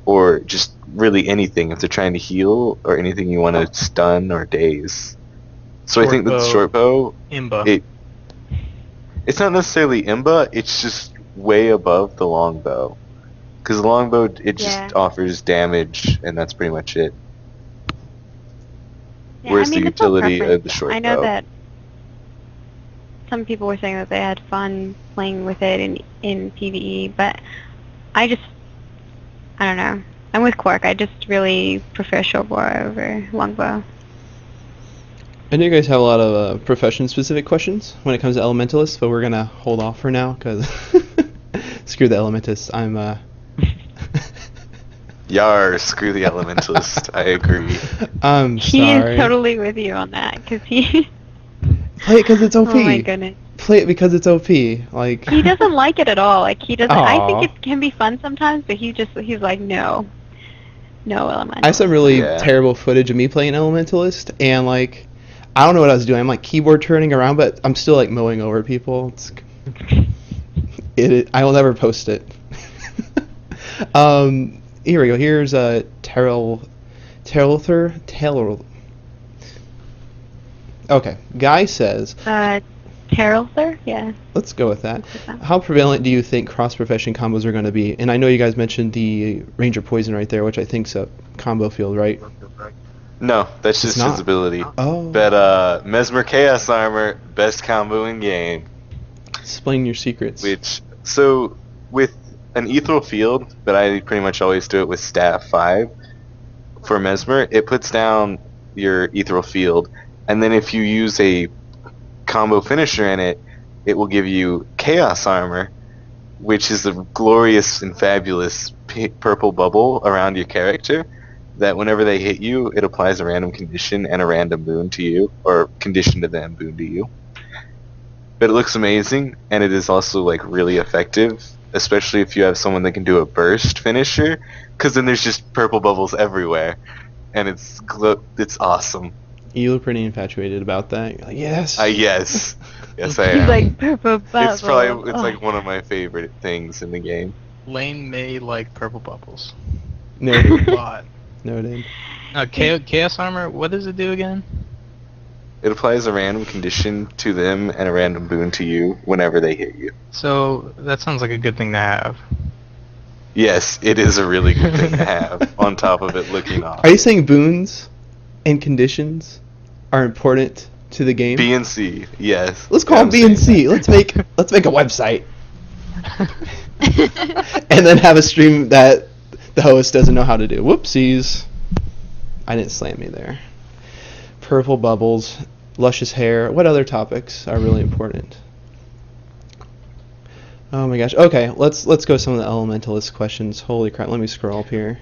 or just really anything if they're trying to heal, or anything you want to stun or daze. So I think that the short bow, Imba. it's not necessarily imba, it's just way above the longbow. Because the longbow, it just Yeah. offers damage, and that's pretty much it. Yeah, Where's I mean, the it's all utility preference. of the short I know bow? that some people were saying that they had fun playing with it in PvE, but I I don't know. I'm with Quark. I just really prefer shortbow over longbow. I know you guys have a lot of profession-specific questions when it comes to elementalists, but we're gonna hold off for now because screw the elementalists. I'm Yar, screw the elementalist. I agree. I'm He sorry. is totally with you on that because he. Play it because it's OP. Oh my goodness. Play it because it's OP. Like He doesn't like it at all. Like he doesn't. I Aw. think it can be fun sometimes, but he's like no, elemental. I have some really Yeah. terrible footage of me playing elementalist, and like I don't know what I was doing. I'm like keyboard turning around, but I'm still like mowing over people. I will never post it. Here we go. Here's Terrell. Okay, Guy says, Terrelther? Yeah. let's go with that. How prevalent do you think cross-profession combos are going to be? And I know you guys mentioned the Ranger Poison right there, which I think's a combo field, right? No, that's It's just not. his ability. Oh. But Mesmer Chaos Armor, best combo in game. Explain your secrets. So with an ethereal field, but I pretty much always do it with staff 5 for Mesmer, it puts down your ethereal field, and then if you use a combo finisher in it, it will give you Chaos Armor, which is a glorious and fabulous purple bubble around your character that whenever they hit you, it applies a random condition and a random boon to you, or condition to them, boon to you. But it looks amazing, and it is also like really effective, especially if you have someone that can do a burst finisher, because then there's just purple bubbles everywhere, and it's awesome. You look pretty infatuated about that. You're like, yes. Yes, yes I He's am. like purple bubble. It's like one of my favorite things in the game. Lane may like purple bubbles. Noted. But Noted. Chaos Armor, what does it do again? It applies a random condition to them and a random boon to you whenever they hit you. So that sounds like a good thing to have. Yes, it is a really good thing to have, on top of it looking awesome. Are you saying boons and conditions are important to the game? B and C, yes. Let's call Yeah, it I'm B and saying C. Let's make a website. And then have a stream that the host doesn't know how to do. Whoopsies. I didn't slam me there. Purple bubbles, luscious hair. What other topics are really important? Oh my gosh. Okay, let's go some of the elementalist questions. Holy crap, let me scroll up here.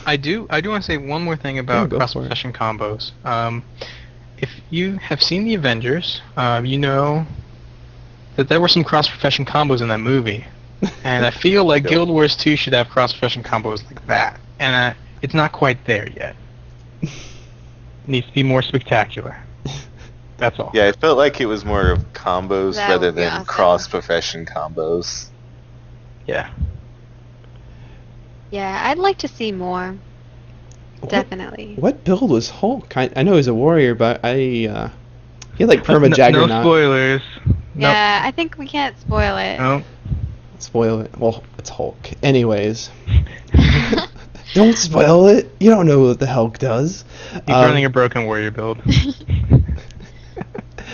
I do want to say one more thing about go for it. cross-profession combos. If you have seen the Avengers, you know that there were some cross-profession combos in that movie. And I feel like Guild Wars 2 should have cross-profession combos like that. And it's not quite there yet. It needs to be more spectacular. That's all. Yeah, it felt like it was more of combos That rather would be than awesome. cross-profession combos. Yeah. Yeah, I'd like to see more. Definitely. What build was Hulk? I know he's a warrior, but he had like perma No Jaggernaut. spoilers. Yeah, I think we can't spoil it. No. Spoil it. Well, it's Hulk. Anyways. Don't spoil it. You don't know what the Hulk does. He's running a broken warrior build.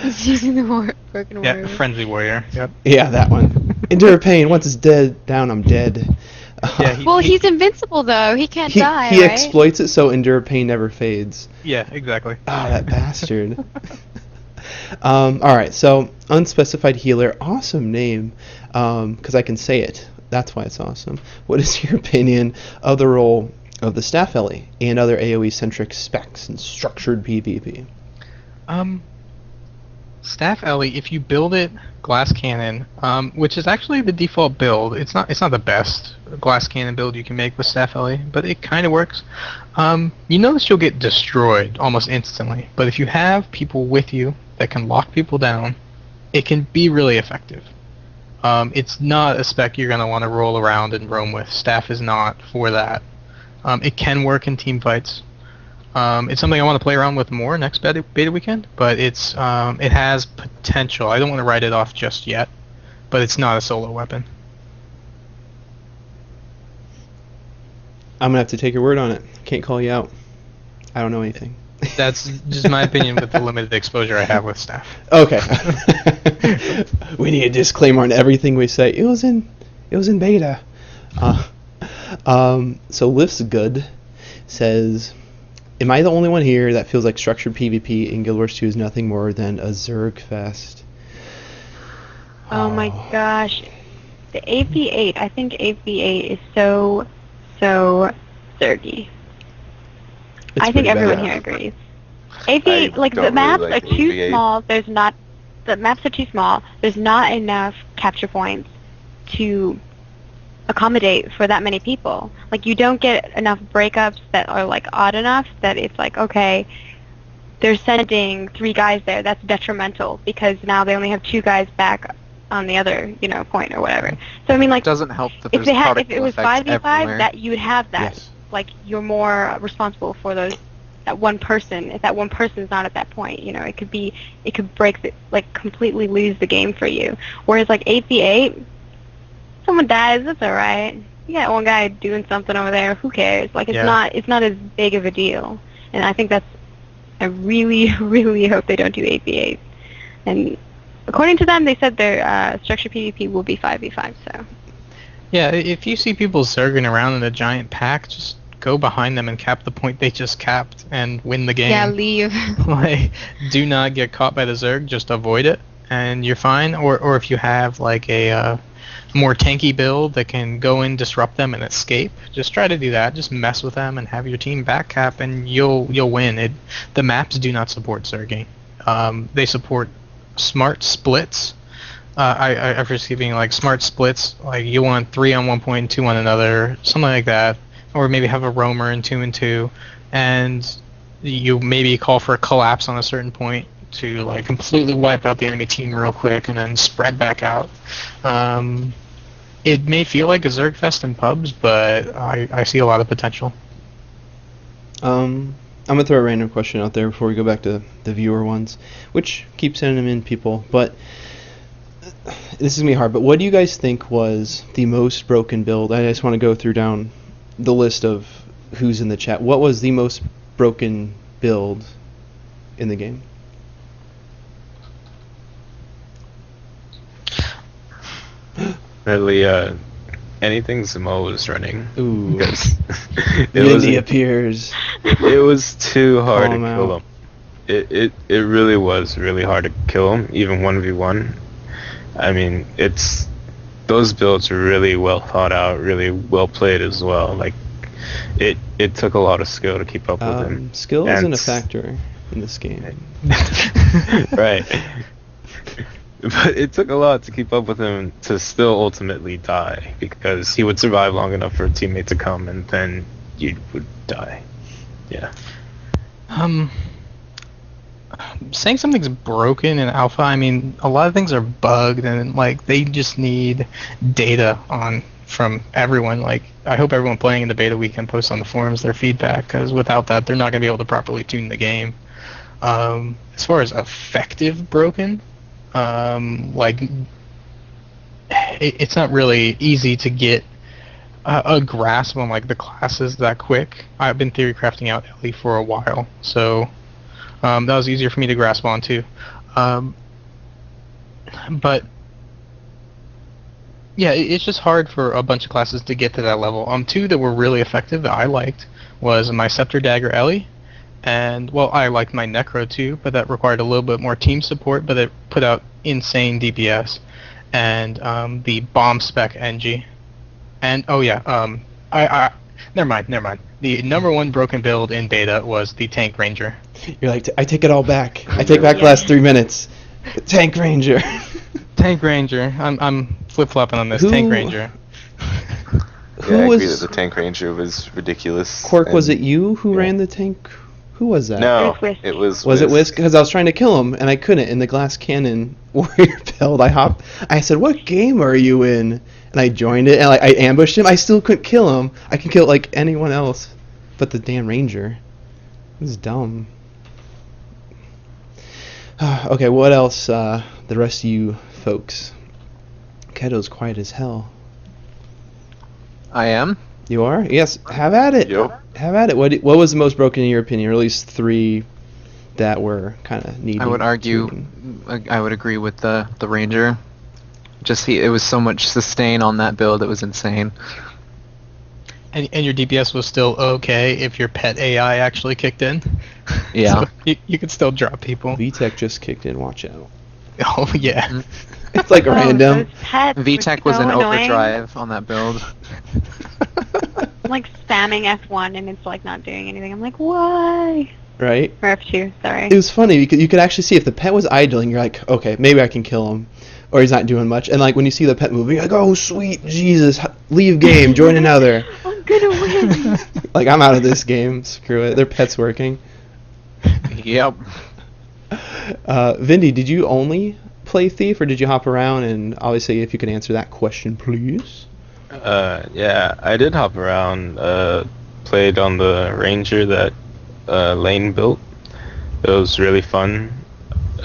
He's using the broken Yeah, word. frenzy warrior. Yep. Yeah, that one. Endure pain. Once it's down, I'm dead. Yeah, Well, he's invincible though. He can't he die, he right? exploits it so endure pain never fades. Yeah, exactly. Ah, that bastard. All right, so unspecified healer, awesome name, because I can say it. That's why it's awesome. What is your opinion of the role of the staff Ellie and other AOE-centric specs in structured PvP? Staff Ellie, if you build it glass cannon, which is actually the default build, it's not the best glass cannon build you can make with Staff Ellie, but it kind of works. You notice you'll get destroyed almost instantly, but if you have people with you that can lock people down, it can be really effective. It's not a spec you're going to want to roll around and roam with. Staff is not for that. It can work in team fights. It's something I want to play around with more next beta weekend, but it has potential. I don't want to write it off just yet, but it's not a solo weapon. I'm gonna have to take your word on it. Can't call you out. I don't know anything. That's just my opinion with the limited exposure I have with Staff. Okay. We need a disclaimer on everything we say. It was in beta. So Lift's Good says, am I the only one here that feels like structured PvP in Guild Wars 2 is nothing more than a Zerg fest? Oh my gosh. The 8v8, I think 8v8 is so Zergy. It's I think pretty everyone bad. here agrees. 8v8, I like the don't maps really like are too 8v8. small. The maps are too small. There's not enough capture points to accommodate for that many people. Like, you don't get enough breakups that are like odd enough that it's like, okay, they're sending 3 guys there. That's detrimental because now they only have 2 guys back on the other, point or whatever. So I mean, like, It doesn't help that if there's if particle it was effects 5v5, everywhere. that you would have that. Yes. Like, you're more responsible for that one person. If that one person is not at that point, it could break like completely lose the game for you. Whereas like 8v8, someone dies, that's all right. You got one guy doing something over there. Who cares? Like, it's not as big of a deal. And I think I really, really hope they don't do 8v8. And according to them, they said their structured PvP will be 5v5. So Yeah, if you see people zerging around in a giant pack, just go behind them and cap the point they just capped and win the game. yeah, leave. Like, do not get caught by the zerg, just avoid it, and you're fine. Or if you have like a more tanky build that can go in, disrupt them, and escape, just try to do that. Just mess with them and have your team back cap, and you'll win. The maps do not support zerging. They support smart splits. I foresee being like smart splits, like you want 3 on one point, 2 on another, something like that, or maybe have a roamer and 2 and 2, and you maybe call for a collapse on a certain point to like completely wipe out the enemy team real quick and then spread back out. It may feel like a Zerg fest in pubs, but I see a lot of potential. I'm gonna throw a random question out there before we go back to the viewer ones, which keep sending them in, people. But this is gonna be hard. But what do you guys think was the most broken build? I just want to go through down the list of who's in the chat. What was the most broken build in the game? Really, anything Zemo was running. Ooh, Because Yindi appears. it was too hard Call to him kill out. him. It really was really hard to kill him, even 1v1. I mean, those builds are really well thought out, really well played as well. Like, it took a lot of skill to keep up with him. Skill And isn't a factor in this game. Right. But it took a lot to keep up with him to still ultimately die, because he would survive long enough for a teammate to come and then you would die. Yeah. Saying something's broken in alpha, I mean, a lot of things are bugged, and like they just need data from everyone. Like, I hope everyone playing in the beta weekend posts on the forums their feedback, because without that, they're not going to be able to properly tune the game. As far as effective broken, it's not really easy to get a grasp on like the classes that quick. I've been theory crafting out Ellie for a while, so that was easier for me to grasp onto. But yeah, it's just hard for a bunch of classes to get to that level. 2 that were really effective that I liked was my Scepter Dagger Ellie, and well, I liked my Necro too, but that required a little bit more team support, but it put out insane DPS, and the Bomb Spec NG, and oh yeah, I never mind. The number 1 broken build in beta was the Tank Ranger. You're like, I take it all back. I take back the last 3 minutes. Tank Ranger. Tank Ranger. I'm flip flopping on this. Tank Ranger. Yeah, Who I agree was that the Tank Ranger was ridiculous. Quark? Was and- it you who yeah. ran the tank? Who was that? No, It was Whisk. it was. Was it Whisk? Because I was trying to kill him and I couldn't. In the glass cannon warrior build, I said, "What game are you in?" And I joined it and I ambushed him. I still couldn't kill him. I can kill like anyone else, but the damn Ranger. It was dumb. Okay, what else? The rest of you folks. Keto's quiet as hell. I am. You are? Yes. Have at it. Yup. Have at it. What was the most broken in your opinion, or at least 3 that were kind of needed? I would argue. I would agree with the Ranger. It was so much sustain on that build. It was insane. And your DPS was still okay if your pet AI actually kicked in. Yeah. So you could still drop people. VTech just kicked in. Watch out. Oh yeah. Mhm. It's like Oh, random. those pets were VTech was so in annoying. overdrive on that build. I'm like spamming F1 and it's like not doing anything. I'm like, why? Right? Or F2, sorry. It was funny. You could actually see if the pet was idling, you're like, okay, maybe I can kill him. Or he's not doing much. And like when you see the pet moving, you're like, oh sweet Jesus, leave game, join another. I'm gonna win. Like I'm out of this game. Screw it. Their pet's working. Yep. Vindy, did you only play Thief, or did you hop around? And obviously, if you could answer that question, please. Yeah, I did hop around. Played on the Ranger that Lane built. It was really fun.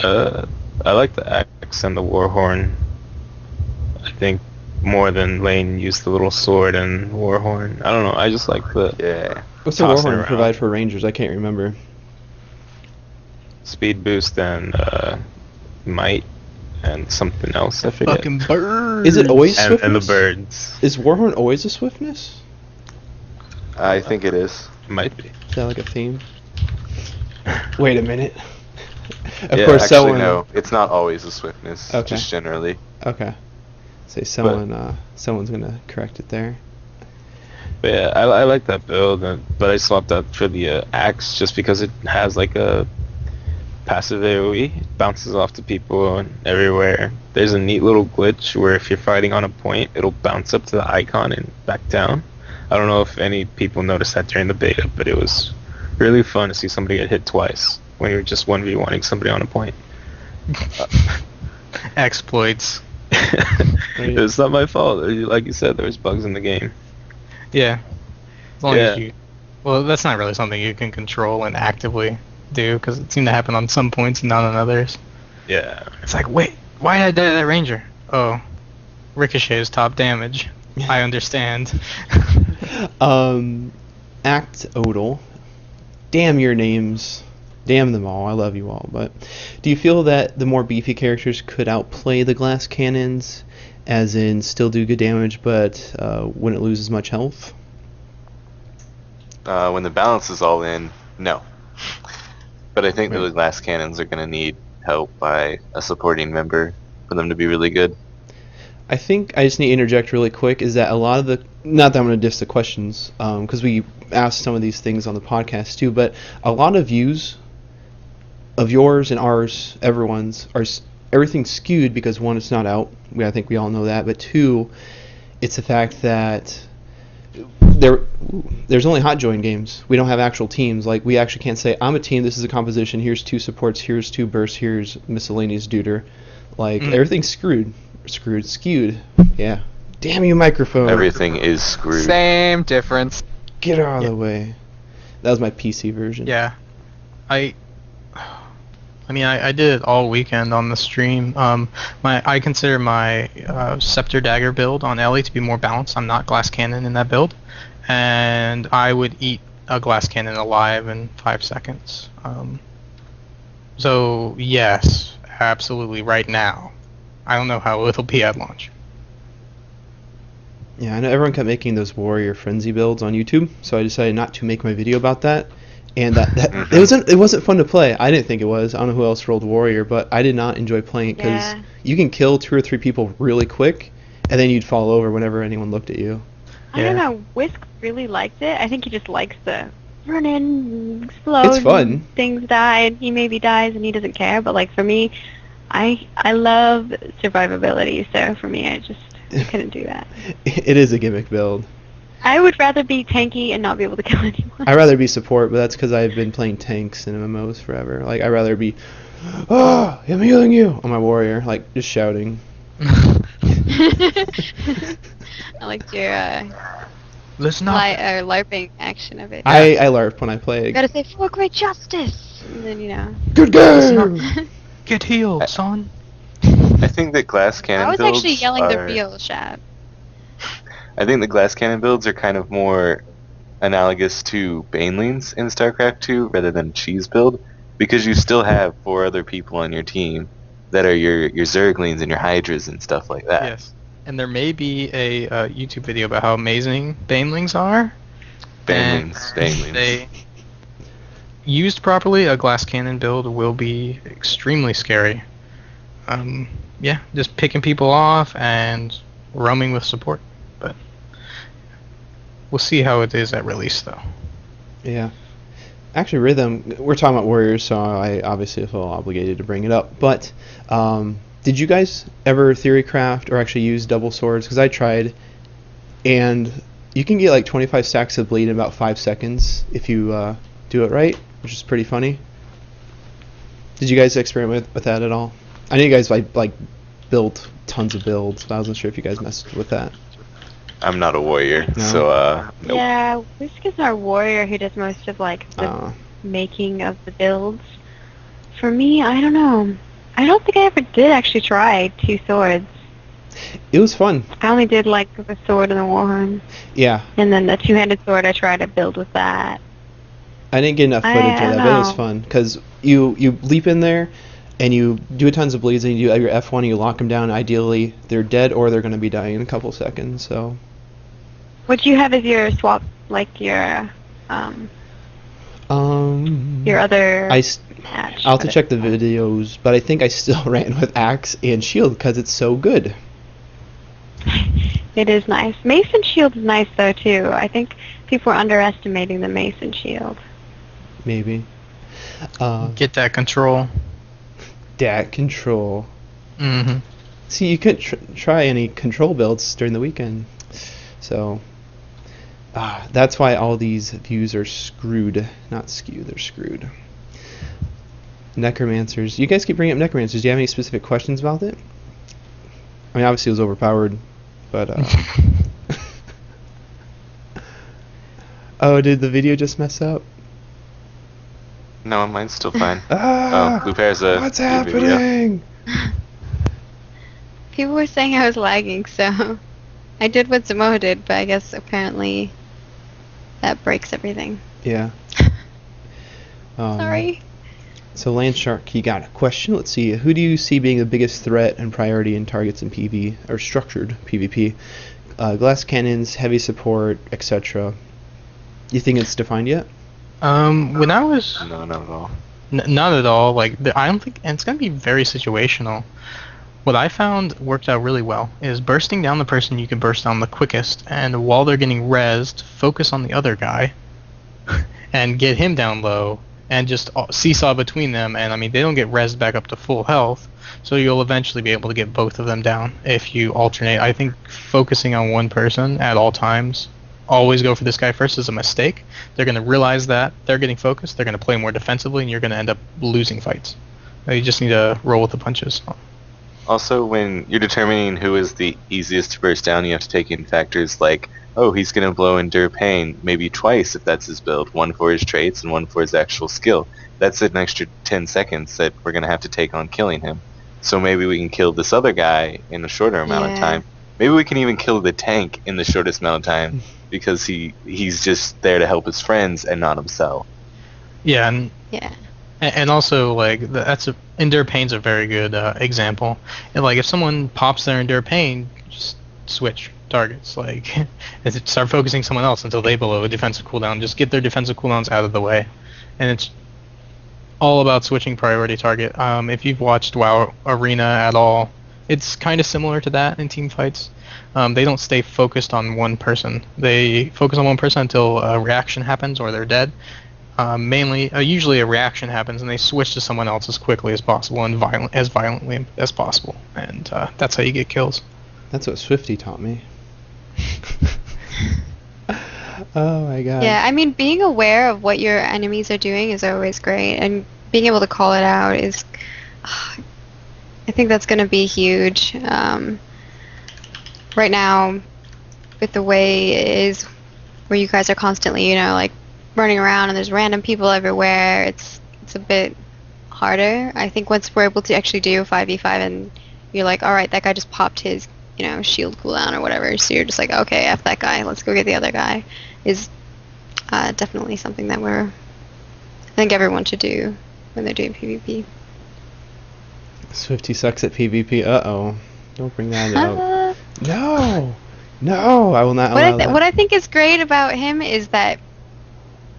I like the axe and the warhorn. I think more than Lane used the little sword and warhorn. I don't know. I just like the Yeah. What's the tossing Warhorn around. provide for Rangers? I can't remember. speed boost and might and something else. I forget. Fucking bird. Is it always and swiftness? the birds. Is Warhorn always a swiftness? I think it is. Might be. Is that like a theme? Wait a minute. Of Yeah, course, actually, someone. no. It's not always a swiftness. Okay. Just generally. Okay. Say someone. Someone's gonna correct it there. But yeah, I like that build, but I swapped out for the axe just because it has like a passive AoE. It bounces off to people and everywhere. There's a neat little glitch where if you're fighting on a point, it'll bounce up to the icon and back down. I don't know if any people noticed that during the beta, but it was really fun to see somebody get hit twice when you're just 1v1ing somebody on a point. Exploits. It's not my fault. Like you said, there was bugs in the game. Yeah. As long as Yeah. you. Well, that's not really something you can control and actively do because it seemed to happen on some points and not on others. Yeah. It's like, wait, why did I die to that ranger? Oh, Ricochet is top damage. I understand. Act Odal. Damn your names. Damn them all. I love you all. But do you feel that the more beefy characters could outplay the glass cannons, as in still do good damage, but wouldn't lose as much health? When the balance is all in, no. But I think Right. the glass cannons are going to need help by a supporting member for them to be really good. I think I just need to interject really quick, is that a lot of the, not that I'm going to diss the questions, because we asked some of these things on the podcast too, but a lot of views of yours and ours, everyone's, everything's skewed because one, it's not out. I think we all know that. But two, it's the fact that there's only hot join games. We don't have actual teams. Like, we actually can't say, I'm a team, this is a composition, here's 2 supports, here's 2 bursts, here's miscellaneous duder. Like, everything's skewed. Yeah. Damn you, microphone. Everything is screwed. Same difference. Get out of the way. That was my PC version. Yeah. I mean, I did it all weekend on the stream. I consider my Scepter Dagger build on Ellie to be more balanced. I'm not Glass Cannon in that build. And I would eat a Glass Cannon alive in 5 seconds. So, yes, absolutely, right now. I don't know how it'll be at launch. Yeah, I know everyone kept making those Warrior Frenzy builds on YouTube, so I decided not to make my video about that. And that it wasn't fun to play. I didn't think it was. I don't know who else rolled Warrior, but I did not enjoy playing it because Yeah. you can kill 2 or 3 people really quick, and then you'd fall over whenever anyone looked at you. I don't Yeah. know. Whisk really likes it. I think he just likes the run in, explode. It's fun. Things die, and he maybe dies, and he doesn't care. But like for me, I love survivability. So for me, I couldn't do that. It is a gimmick build. I would rather be tanky and not be able to kill anyone. I'd rather be support, but that's because I've been playing tanks in MMOs forever. Like, I'd rather be, oh, I'm healing you, on my Warrior, like, just shouting. I liked your Listen up. LARPing action of it. I LARP when I play. You gotta say for great justice, and then you know. Good game! Get healed, son. I think that glass cannon I was builds actually yelling the are- real chat. I think the glass cannon builds are kind of more analogous to Banelings in StarCraft 2 rather than cheese build, because you still have 4 other people on your team that are your Zerglings and your Hydras and stuff like that. Yes. And there may be a YouTube video about how amazing banelings are. And Banelings. they used properly, a glass cannon build will be extremely scary. Yeah, just picking people off and roaming with support. But we'll see how it is at release, though. Yeah. Actually, Rhythm, we're talking about Warriors, so I obviously feel obligated to bring it up. But did you guys ever theorycraft or actually use double swords? Because I tried, and you can get like 25 stacks of bleed in about 5 seconds if you do it right, which is pretty funny. Did you guys experiment with that at all? I know you guys like built tons of builds, but I wasn't sure if you guys messed with that. I'm not a warrior, No. so nope. Yeah, Whisk is our warrior who does most of like the making of the builds. For me, I don't know. I don't think I ever did actually try 2 swords. It was fun. I only did like the sword and the warhorn, Yeah. and then the 2-handed sword. I tried to build with that. I didn't get enough footage I of that, don't but it was know. fun because you leap in there and you do tons of bleeds and you do your F1 and you lock them down. Ideally, they're dead or they're going to be dying in a couple seconds. So What you have is your swap, like your other match. I'll have to check the videos, but I think I still ran with axe and shield because it's so good. It is nice. Mace and shield is nice though too. I think people are underestimating the mace and shield. Maybe. Get that control. Dat control. Mm-hmm. See, you couldn't try any control builds during the weekend, so that's why all these views are screwed. Not skewed, they're screwed. Necromancers. You guys keep bringing up Necromancers. Do you have any specific questions about it? I mean, obviously it was overpowered, but oh, did the video just mess up? No, mine's still fine. Ah, Lupe has a what's new video. happening? People were saying I was lagging, so I did what Zemo did, but I guess apparently that breaks everything. Yeah. Sorry. So Landshark, you got a question? Let's see. Who do you see being the biggest threat and priority in targets in PvP or structured PvP? Glass cannons, heavy support, etc. You think it's defined yet? When I was No, not at all. not at all. Like I don't think, and it's gonna be very situational. What I found worked out really well is bursting down the person you can burst down the quickest, and while they're getting rezzed, focus on the other guy, and get him down low, and just seesaw between them. And I mean, they don't get rezzed back up to full health, so you'll eventually be able to get both of them down if you alternate. I think focusing on one person at all times, always go for this guy first, is a mistake. They're going to realize that they're getting focused, they're going to play more defensively, and you're going to end up losing fights. You just need to roll with the punches. Also, when you're determining who is the easiest to burst down, you have to take in factors like, oh, he's going to blow Endure Pain maybe twice if that's his build, one for his traits and one for his actual skill. That's an extra 10 seconds that we're going to have to take on killing him. So maybe we can kill this other guy in a shorter amount of time. Maybe we can even kill the tank in the shortest amount of time because he's just there to help his friends and not himself. Yeah, Yeah. and also like Endure Pain's a very good example. And like if someone pops their Endure Pain, just switch targets. Like and start focusing someone else until they blow a defensive cooldown. Just get their defensive cooldowns out of the way, and it's all about switching priority target. If you've watched WoW Arena at all, it's kind of similar to that in team fights. They don't stay focused on one person. They focus on one person until a reaction happens or they're dead. Usually a reaction happens and they switch to someone else as quickly as possible and as violently as possible, and that's how you get kills. That's what Swifty taught me. Oh my god. Yeah, I mean, being aware of what your enemies are doing is always great, and being able to call it out is, I think that's going to be huge. Right now, with the way it is, where you guys are constantly, like running around and there's random people everywhere, it's a bit harder. I think once we're able to actually do 5v5 and you're like, all right, that guy just popped his, shield cooldown or whatever, so you're just like, okay, F that guy, let's go get the other guy, is definitely something that I think everyone should do when they're doing PvP. Swifty sucks at PvP. Uh-oh. Don't bring that up. No, no, I will not allow that. What I think is great about him is that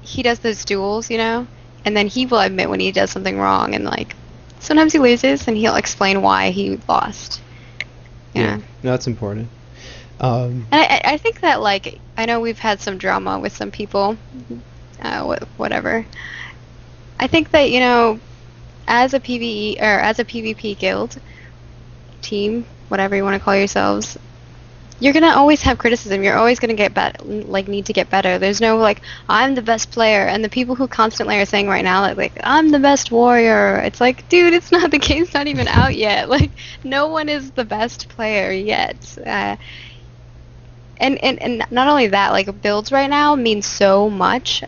he does those duels, and then he will admit when he does something wrong, and like sometimes he loses, and he'll explain why he lost. Yeah, no, that's important. And I think that, like, I know we've had some drama with some people, whatever. I think that, as a PvE or as a PvP guild, team, whatever you want to call yourselves, you're gonna always have criticism. You're always gonna need to get better. There's no like, I'm the best player, and the people who constantly are saying right now like I'm the best warrior. It's like, dude, it's not the game's not even out yet. Like, no one is the best player yet. And not only that, like builds right now mean so much.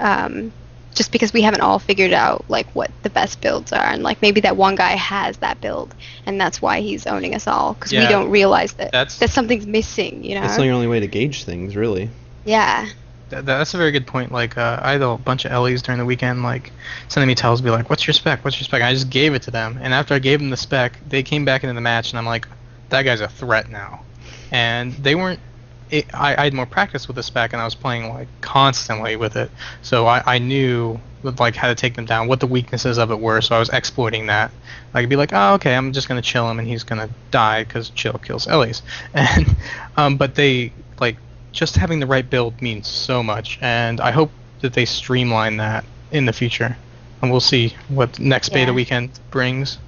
Just because we haven't all figured out like what the best builds are, and like maybe that one guy has that build, and that's why he's owning us all because we don't realize that something's missing. It's the only way to gauge things, really. Yeah. That's a very good point. Like, I had a bunch of Ellies during the weekend, like, sending me tells me, like, what's your spec? What's your spec? And I just gave it to them. And after I gave them the spec, they came back into the match, and I'm like, that guy's a threat now. And they weren't... I had more practice with the spec, and I was playing, like, constantly with it. So I knew, like, how to take them down, what the weaknesses of it were, so I was exploiting that. I could be like, oh, okay, I'm just going to chill him, and he's going to die, because chill kills Ellies. And, but they, like... just having the right build means so much, and I hope that they streamline that in the future, and we'll see what next beta weekend brings.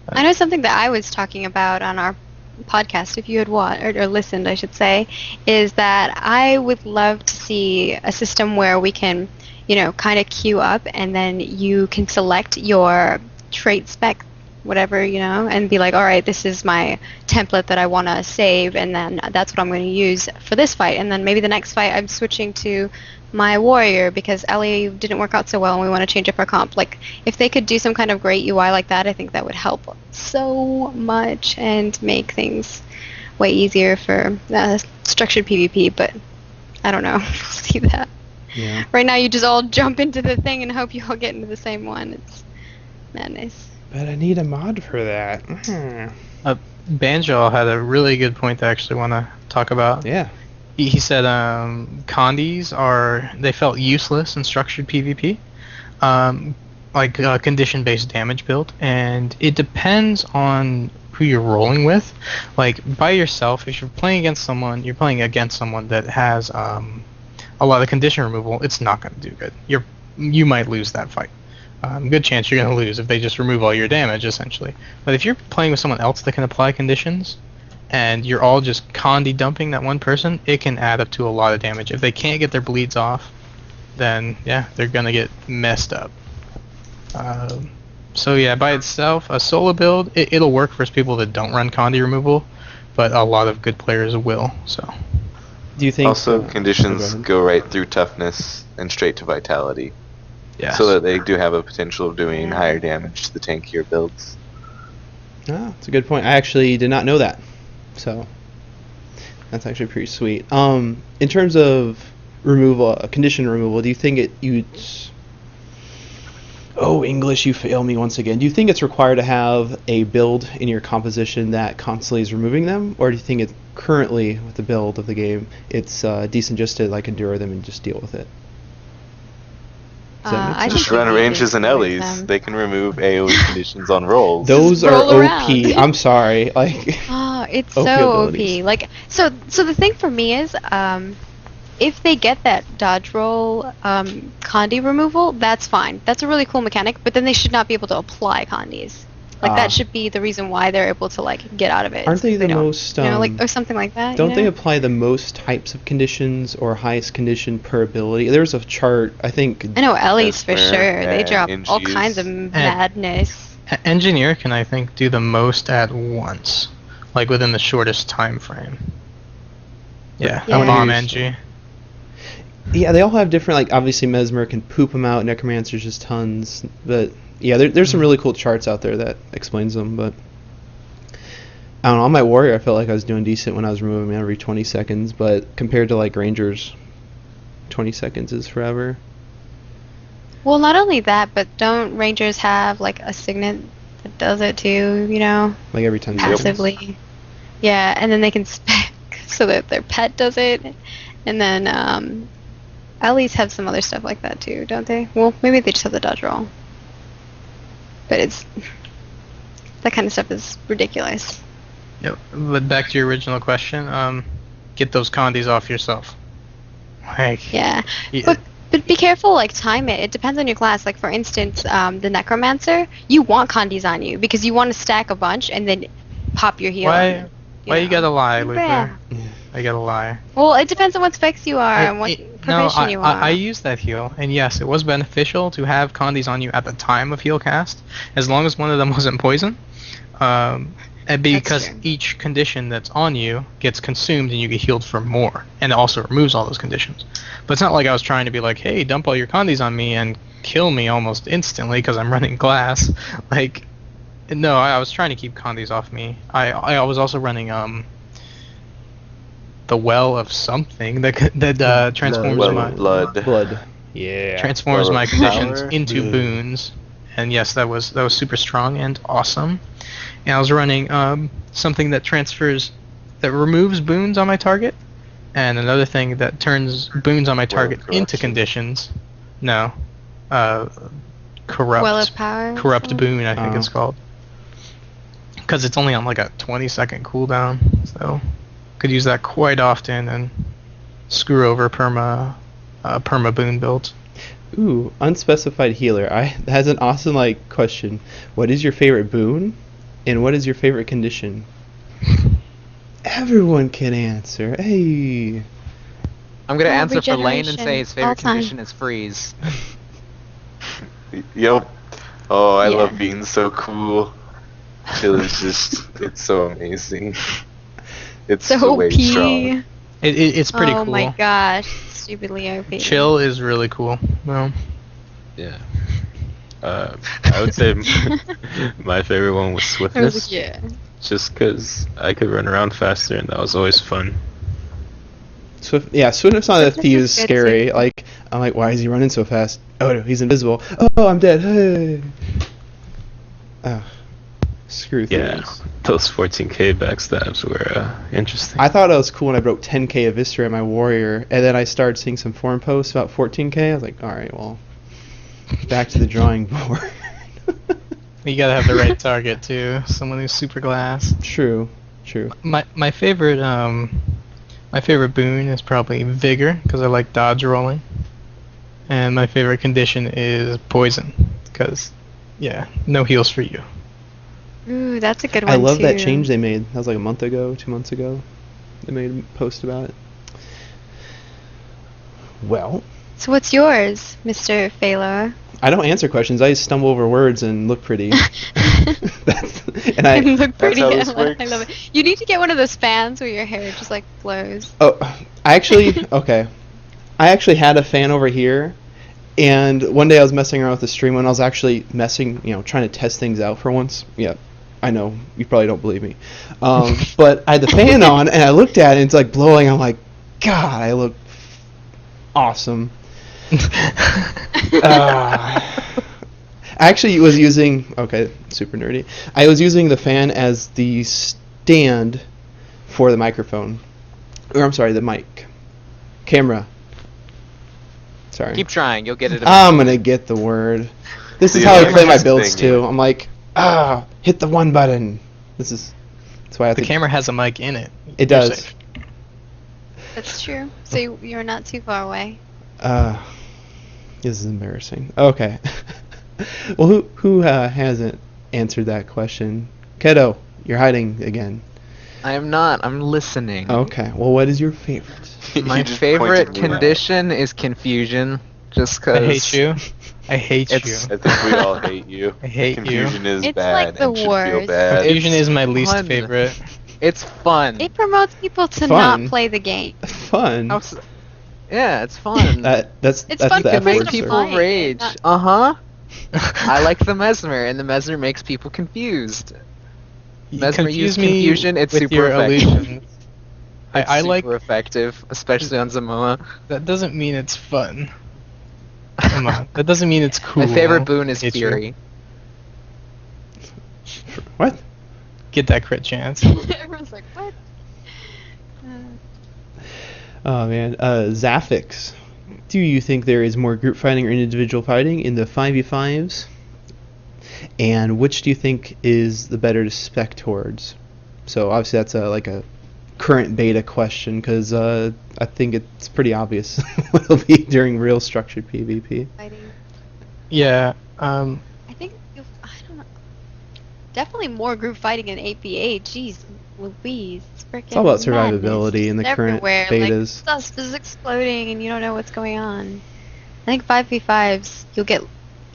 I know something that I was talking about on our podcast, if you had watched or listened, I should say, is that I would love to see a system where we can, kind of queue up, and then you can select your trait spec, whatever, and be like, all right, this is my template that I want to save, and then that's what I'm going to use for this fight, and then maybe the next fight I'm switching to my warrior because Ellie didn't work out so well and we want to change up our comp. Like, if they could do some kind of great UI like that, I think that would help so much and make things way easier for structured PvP, but I don't know. We'll see that. Yeah. Right now you just all jump into the thing and hope you all get into the same one. It's madness. But I need a mod for that. Banjo had a really good point I actually want to talk about. Yeah. He said condies they felt useless in structured PvP, like a condition-based damage build, and it depends on who you're rolling with. Like, by yourself, if you're playing against someone that has a lot of condition removal, it's not going to do good. You might lose that fight. Good chance you're going to lose if they just remove all your damage, essentially. But if you're playing with someone else that can apply conditions, and you're all just condi dumping that one person, it can add up to a lot of damage. If they can't get their bleeds off, then yeah, they're going to get messed up. So yeah, by itself, a solo build, it'll work for people that don't run condi removal, but a lot of good players will. So. Do you think also conditions go right through toughness and straight to vitality? Yes. So that they do have a potential of doing higher damage to the tankier builds. Ah, that's a good point. I actually did not know that. So that's actually pretty sweet. In terms of removal, condition removal, do you think English, you fail me once again. Do you think it's required to have a build in your composition that constantly is removing them? Or do you think currently, with the build of the game, it's decent just to like endure them and just deal with it? I just run ranges and Ellies. They can remove AoE conditions on rolls. Those are OP. I'm sorry. Like, it's OP so abilities. OP. Like, so the thing for me is, if they get that dodge roll condi removal, that's fine. That's a really cool mechanic. But then they should not be able to apply condis. Like, that should be the reason why they're able to like get out of it. Aren't they the most? Like, or something like that. Don't they apply the most types of conditions or highest condition per ability? There's a chart, I think. I know Ellie's for sure. They drop all NGs. kinds of madness. Engineer can, I think, do the most at once, like within the shortest time frame. Yeah, Yeah. Bomb NG. Yeah, they all have different. Like, obviously, Mesmer can poop them out. Necromancer's just tons, but. Yeah, there's some really cool charts out there that explains them, but I don't know. On my warrior, I felt like I was doing decent when I was removing them every 20 seconds, but compared to like Rangers, 20 seconds is forever. Well, not only that, but don't Rangers have like a signet that does it too? Like every 10 seconds. Passively. Yeah, and then they can spec. so that their pet does it. And then Ellies have some other stuff like that too, don't they? Well, maybe they just have the dodge roll. But it's that kind of stuff is ridiculous. Yep. But back to your original question, get those condies off yourself. Like, Yeah. yeah. But be careful, like, time it. It depends on your class. Like, for instance, the Necromancer, you want condies on you because you want to stack a bunch and then pop your heal. Why you know. gotta lie, Yeah. Luther? I gotta lie. Well, it depends on what specs you are and what profession you are. I used that heal, and yes, it was beneficial to have condies on you at the time of heal cast, as long as one of them wasn't poison. And because true. each condition that's on you gets consumed and you get healed for more, and it also removes all those conditions. But it's not like I was trying to be like, hey, dump all your condies on me and kill me almost instantly because I'm running glass. Like, no, I was trying to keep condies off me. I was also running the well of something that transforms Well, my blood. Yeah. transforms Well my of conditions power. into Yeah. boons. And yes, that was super strong and awesome. And I was running something that removes boons on my target, and another thing that turns boons on my target into corruption. conditions. No, corrupt. Well of power. Corrupt boon, I think Oh. it's called. Because it's only on like a 20-second cooldown, so could use that quite often and screw over perma boon builds. Ooh, unspecified healer. That has an awesome question. What is your favorite boon, and what is your favorite condition? Everyone can answer. Hey. I'm gonna Oh, answer for Lane and say his regeneration, all favorite time. condition is freeze. Yep. Oh, I Yeah. love being so cool. Chill is just, it's so amazing. It's So so way OP. strong. It's pretty oh cool. my gosh, stupidly OP. Chill is really cool. Well, Yeah. I would say my favorite one was I was swiftness, like, yeah. just because I could run around faster and that was always fun. Swiftness on Swiftness FP is is good, scary. too. Like, I'm like, why is he running so fast? Oh no, he's invisible. Oh, I'm dead. Hey. Screw Yeah, things. those 14k backstabs were interesting. I thought it was cool when I broke 10k of Viscera in my warrior, and then I started seeing some forum posts about 14k. I was like, all right, well, back to the drawing board. you gotta have the right target too. Someone who's super glass. True. My favorite boon is probably vigor because I like dodge rolling, and my favorite condition is poison because no heals for you. Ooh, that's a good one I love too. that change they made. That was like a month ago, 2 months ago. They made a post about it. Well, So what's yours, Mr. Phalor? I don't answer questions. I just stumble over words and look pretty. And I look pretty. how I this love works. it. You need to get one of those fans where your hair just like flows. Oh, I actually okay. I actually had a fan over here, and one day I was messing around with the stream when I was actually trying to test things out for once. Yeah, I know you probably don't believe me, but I had the fan on and I looked at it and it's like blowing. I'm like, God, I look awesome. I actually was using super nerdy. I was using the fan as the stand for the microphone, or I'm sorry, the mic, camera. Sorry. Keep trying, you'll get it. I'm gonna get the word. This is The how I play my electric builds thing, too. yeah. I'm like, hit the one button. That's why I have The to. camera has a mic in it. It You're does. safe. That's true. So you're not too far away. This is embarrassing. Okay. Well, who hasn't answered that question? Keto, you're hiding again. I am not. I'm listening. Okay. Well, what is your favorite? My You just favorite pointed me out. condition is confusion, just cause. I hate you. I hate It's- you. I think we all hate you. I hate you. Confusion is It's bad like the and should feel worst. bad. Confusion It's is my least fun. favorite. It's fun. It promotes people to Fun. not play the game. Fun. Yeah, it's fun. That's It's that's fun the to It F makes word, some sir. people fun. rage. Not- I like the mesmer, and the mesmer makes people confused. You Mesmer confuse use me confusion, it's with super your effective. illusions. It's I like super effective, especially on Zamoa. that. Doesn't mean it's fun. Come on, that doesn't mean it's cool. My favorite boon is Hate you. Fury. What? Get that crit chance. Everyone's like, what? Oh man, Zaphix. Do you think there is more group fighting or individual fighting in the 5v5s? And which do you think is the better to spec towards? So obviously that's a current beta question because I think it's pretty obvious what it'll be during real structured PvP. Fighting. Yeah. I think I don't know. Definitely more group fighting in 8v8. Jeez, Louise, it's freaking. It's all about madness. survivability in the current Everywhere. Like, betas. stuff is exploding and you don't know what's going on. I think 5v5s you'll get,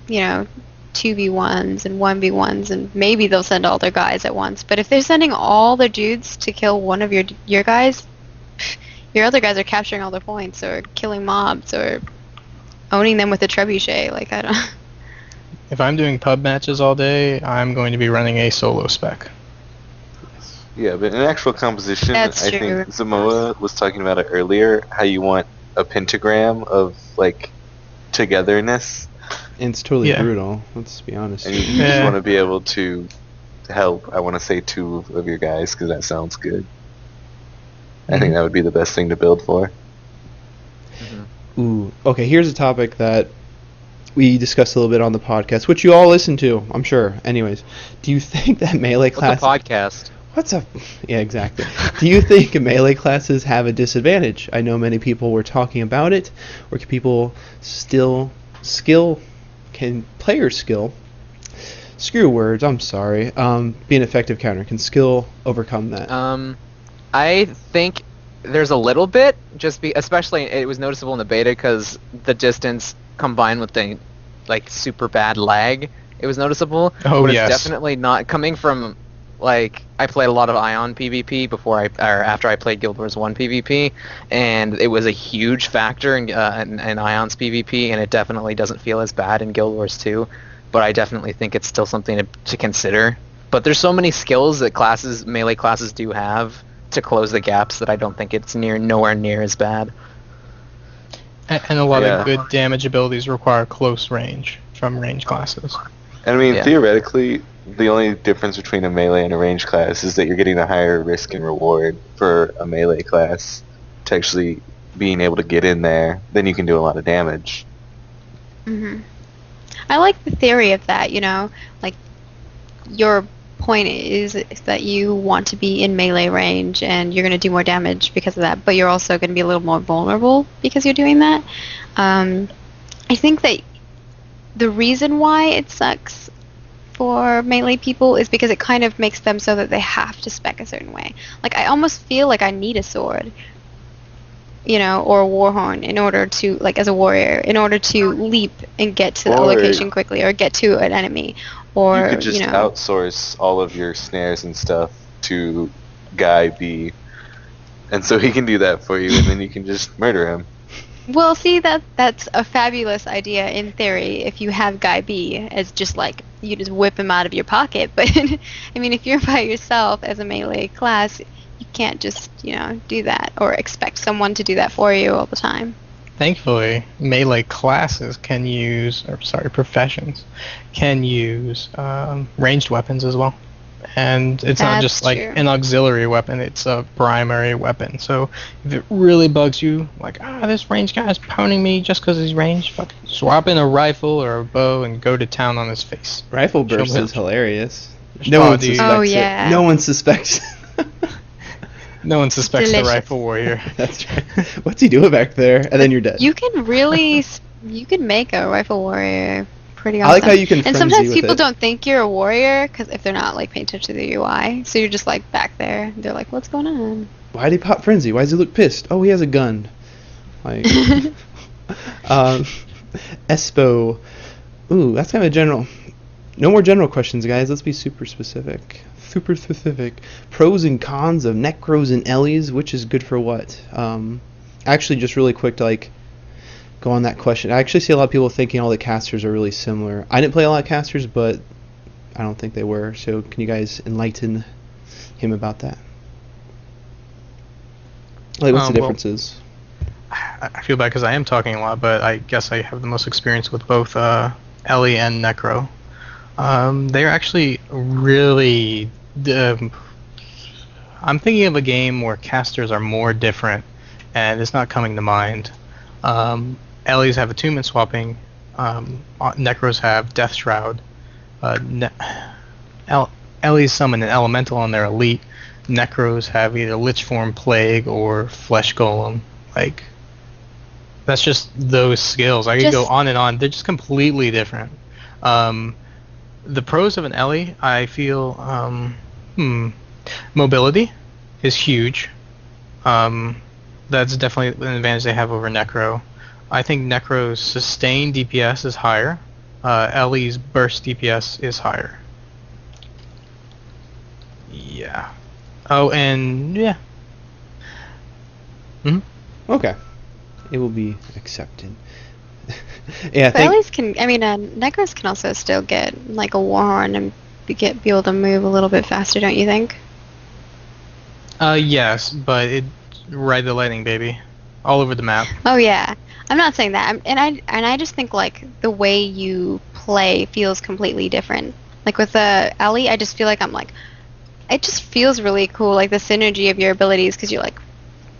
2v1s and 1v1s, and maybe they'll send all their guys at once. But if they're sending all their dudes to kill one of your guys, your other guys are capturing all their points or killing mobs or owning them with a trebuchet. Like, I don't. If I'm doing pub matches all day, I'm going to be running a solo spec. Yeah, but in actual composition, That's I true. think Zamoa was talking about it earlier, how you want a pentagram of, like, togetherness, And it's totally Yeah. brutal, let's be honest. and you just Yeah. want to be able to help, I want to say 2 of your guys, because that sounds good. I think that would be the best thing to build for. Ooh, okay, here's a topic that we discussed a little bit on the podcast, which you all listen to, I'm sure. Anyways, do you think that melee What's class... a podcast? What's up? Yeah, exactly. Do you think melee classes have a disadvantage? I know many people were talking about it. Or can people still can player skill, screw words, I'm sorry, be an effective counter? Can skill overcome that? I think there's a little bit, especially it was noticeable in the beta because the distance combined with the super bad lag, it was noticeable. Oh, but yes. It's definitely not coming from I played a lot of Ion PvP after I played Guild Wars 1 PvP, and it was a huge factor in Ion's PvP, and it definitely doesn't feel as bad in Guild Wars 2, but I definitely think it's still something to consider. But there's so many skills that melee classes do have to close the gaps that I don't think it's nowhere near as bad. And a lot Yeah. of good damage abilities require close range from range classes. And I mean, Yeah. theoretically, the only difference between a melee and a range class is that you're getting a higher risk and reward for a melee class to actually being able to get in there. Then you can do a lot of damage. I like the theory of that, like your point is that you want to be in melee range and you're going to do more damage because of that, but you're also going to be a little more vulnerable because you're doing that. I think that the reason why it sucks for melee people is because it kind of makes them so that they have to spec a certain way. Like, I almost feel like I need a sword, or a warhorn in order to, as a warrior, in order to leap and get to the Or- location quickly or get to an enemy. Or, You could just outsource all of your snares and stuff to Guy B, and so he can do that for you, and then you can just murder him. Well, see, that's a fabulous idea in theory if you have Guy B as just you just whip him out of your pocket. But I mean, if you're by yourself as a melee class, you can't just do that or expect someone to do that for you all the time. Thankfully, melee classes professions can use ranged weapons as well. And it's not That's just like true. an auxiliary weapon, it's a primary weapon. So if it really bugs you, this ranged guy's pounding me just because he's ranged, fucking swap in a rifle or a bow and go to town on his face. Rifle burst Show me- is hilarious. Oh, No one dude. suspects Oh, it. yeah. No one suspects. No one suspects the Delicious. rifle warrior. That's right. What's he doing back there? And then you're dead. You can really, you can make a rifle warrior pretty I awesome. like how you can And frenzy sometimes with people it. don't think you're a warrior because if they're not paying attention to the UI, so you're just back there. They're like, "What's going on?" Why did he pop frenzy? Why does he look pissed? Oh, he has a gun. Espo. Ooh, that's kind of a general. No more general questions, guys. Let's be super specific. Super specific. Pros and cons of Necros and Ellies. Which is good for what? Actually, just really quick to go on that question. I actually see a lot of people thinking all the casters are really similar. I didn't play a lot of casters, but I don't think they were. So can you guys enlighten him about that? What's the Well, differences? I feel bad because I am talking a lot, but I guess I have the most experience with both Ellie and Necro. They're actually really, I'm thinking of a game where casters are more different, and it's not coming to mind. Ellies have attunement swapping. Necros have Death Shroud. Ellies summon an elemental on their elite. Necros have either Lich Form, Plague, or Flesh Golem. Like, that's just those skills. I could go on and on. They're just completely different. The pros of an Ellie, I feel, mobility is huge. That's definitely an advantage they have over Necro. I think Necro's sustain DPS is higher. Ellie's burst DPS is higher. Yeah. Oh, and yeah. Okay. It will be accepted. Yeah, But Ellie's can, I mean, Necros can also still get like a Warhorn and be able to move a little bit faster, don't you think? Yes, but it ride the lightning, baby, all over the map. Oh yeah, I'm not saying that, I just think like the way you play feels completely different. Like with the Ellie, I just feel like it just feels really cool, like the synergy of your abilities, because you're like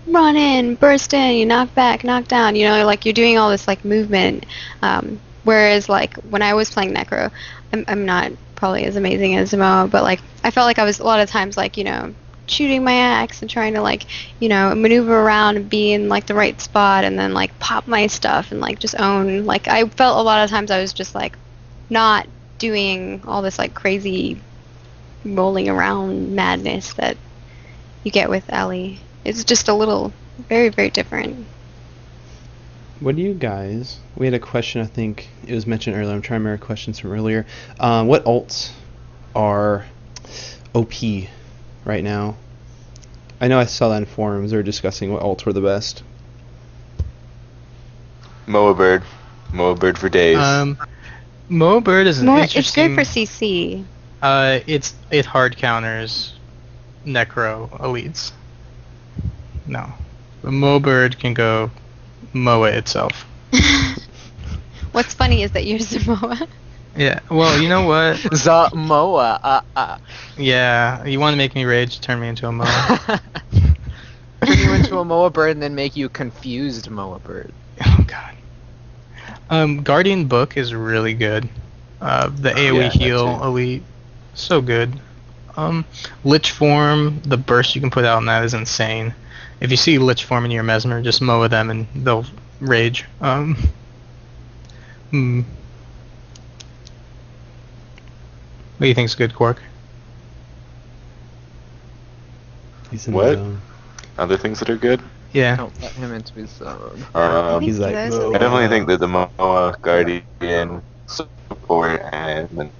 run in, burst in, you knock back, knock down, you know, like you're doing all this like movement. Whereas like when I was playing Necro, I'm not probably as amazing as Samoa, but like I felt like I was a lot of times like, you know, shooting my axe and trying to like, you know, maneuver around and be in like the right spot and then like pop my stuff and like just own. Like I felt a lot of times I was just like not doing all this like crazy rolling around madness that you get with Ellie. It's just a little very, very different. What do you guys... We had a question, I think it was mentioned earlier. I'm trying to remember questions from earlier. What alts are OP right now? I know I saw that in forums. They were discussing what alts were the best. Moa Bird. Moa Bird for days. Moa Bird is an interesting... It's good for CC. It hard counters Necro elites. No. The Moa Bird can go Moa itself. What's funny is that you're Samoa. Yeah, well, you know what? Zamoa. Yeah, you want to make me rage, turn me into a Moa. Turn you into a Moa bird and then make you confused Moa bird. Oh, God. Guardian Book is really good. The AoE heal elite, so good. Lich Form, the burst you can put out on that is insane. If you see Lich Form in your Mesmer, just Moa them and they'll rage. What do you think's good, Quark? He's in What? the zone. Other things that are good? Yeah. Don't let him into his zone. He's like, those "Whoa." are I definitely think that the Moa, Guardian, Support, and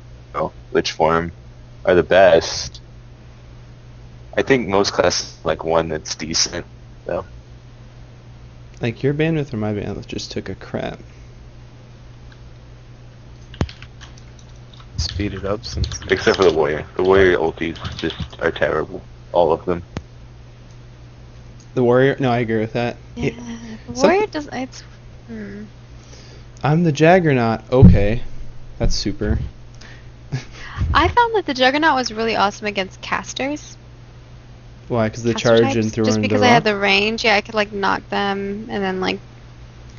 Lich Form are the best. I think most classes like one that's decent, though. Like your bandwidth or my bandwidth just took a crap. Speed it up since. Except for the Warrior. The Warrior ultis just are terrible. All of them. The Warrior? No, I agree with that. Yeah, the Some- Warrior does. It's. I'm the Jaggernaut. Okay. That's super. I found that the Juggernaut was really awesome against casters. Why? Because the caster charge and types, throw just in because the I had rock? the range, yeah, I could like knock them and then like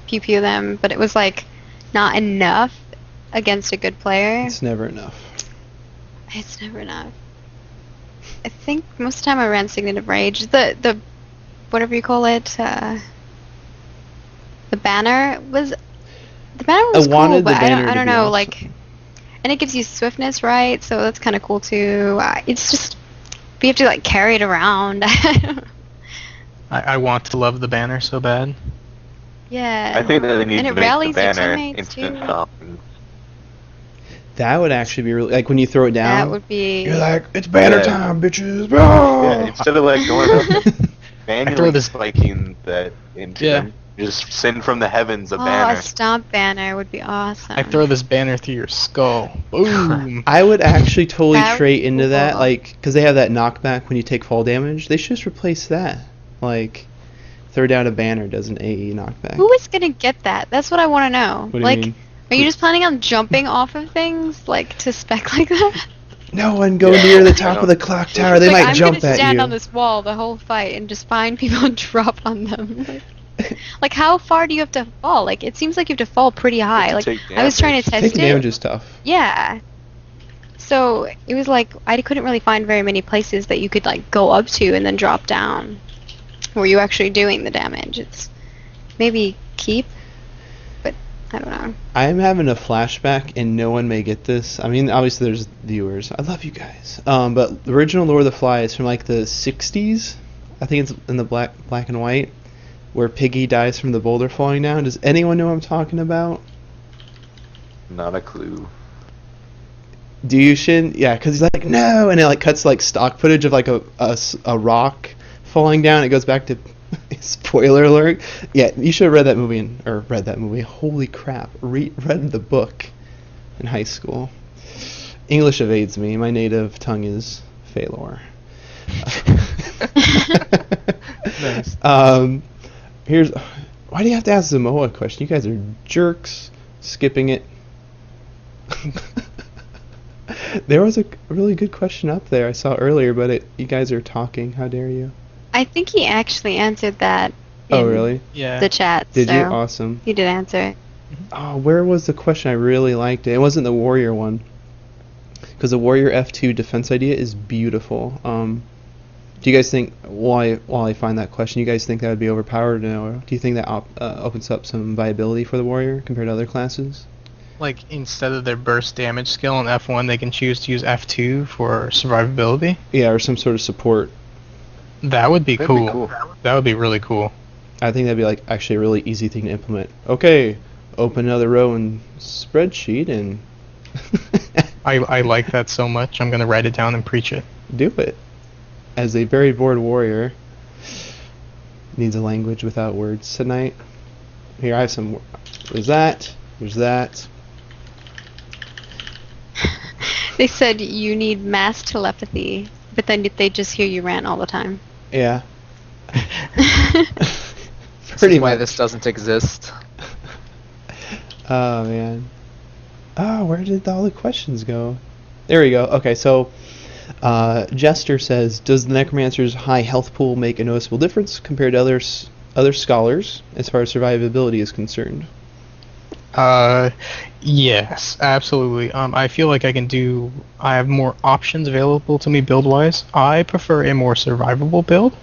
pew pew them, but it was like not enough against a good player. It's never enough. It's never enough. I think most of the time I ran Signet Rage. The whatever you call it, the banner was I wanted cool, the but banner I to don't be know, awesome. like, and it gives you swiftness, right? So that's kind of cool too. It's just you have to like carry it around. I want to love the banner so bad. Yeah. I think that they need And to it make the rallies your banner teammates, instant too. summons. That would actually be really... Like when you throw it down, That would be. you're like, it's banner Yeah. time, bitches! Yeah, instead of like going up and throw manually this- spiking that into Yeah. them, just send from the heavens a Oh, banner. a stomp banner would be awesome. I throw this banner through your skull. Boom. I would actually totally That would trade be into that, cool. like, because they have that knockback when you take fall damage. They should just replace that. Like, throw down a banner does an AE knockback. Who is gonna get that? That's what I want to know. What do you Like, mean? are you just planning on jumping off of things, like to spec like that? No one go Yeah, near the I top know. of the clock tower. They Like, might I'm jump gonna at stand you. on this wall the whole fight and just find people and drop on them. Like, how far do you have to fall? Like, it seems like you have to fall pretty high. to Like, take I was trying to damage. test Taking it. damage is tough. Yeah. So it was like I couldn't really find very many places that you could like go up to and then drop down. Were you actually doing the damage? It's maybe keep, but I don't know. I'm having a flashback, and no one may get this. I mean, obviously there's viewers. I love you guys. But the original Lord of the Flies from like the '60s. I think it's in the black and white, where Piggy dies from the boulder falling down. Does anyone know what I'm talking about? Not a clue. Do you, Shin? Yeah, because he's like, no, and it like cuts like stock footage of like a rock falling down. It goes back to spoiler alert. Yeah, you should have read that movie. Holy crap! Read the book in high school. English evades me. My native tongue is Phalor. Nice. Here's why do you have to ask Samoa a question? You guys are jerks. Skipping it. There was a really good question up there I saw earlier, but you guys are talking. How dare you? I think he actually answered that. Oh, in really? Yeah. The chat. Did so you? Awesome. He did answer it. Oh, where was the question? I really liked it. It wasn't the warrior one, because the warrior F2 defense idea is beautiful. Do you guys think while I find that question, you guys think that would be overpowered? No. Or do you think that opens up some viability for the warrior compared to other classes? Like, instead of their burst damage skill on F1, they can choose to use F2 for survivability. Yeah, or some sort of support. That would be That'd cool. be cool. That would be really cool. I think that'd be like actually a really easy thing to implement. Okay, open another row in spreadsheet and I like that so much. I'm gonna write it down and preach it. do it. As a very bored warrior, needs a language without words tonight. Here, I have some. There's that. There's that. They said you need mass telepathy, but then they just hear you rant all the time. Yeah. This Pretty is why much. this doesn't exist. Oh man. Oh, where did all the questions go? There we go. Okay, so Jester says, does the Necromancer's high health pool make a noticeable difference compared to other scholars as far as survivability is concerned? Yes, absolutely. I feel like I have more options available to me build-wise. I prefer a more survivable build.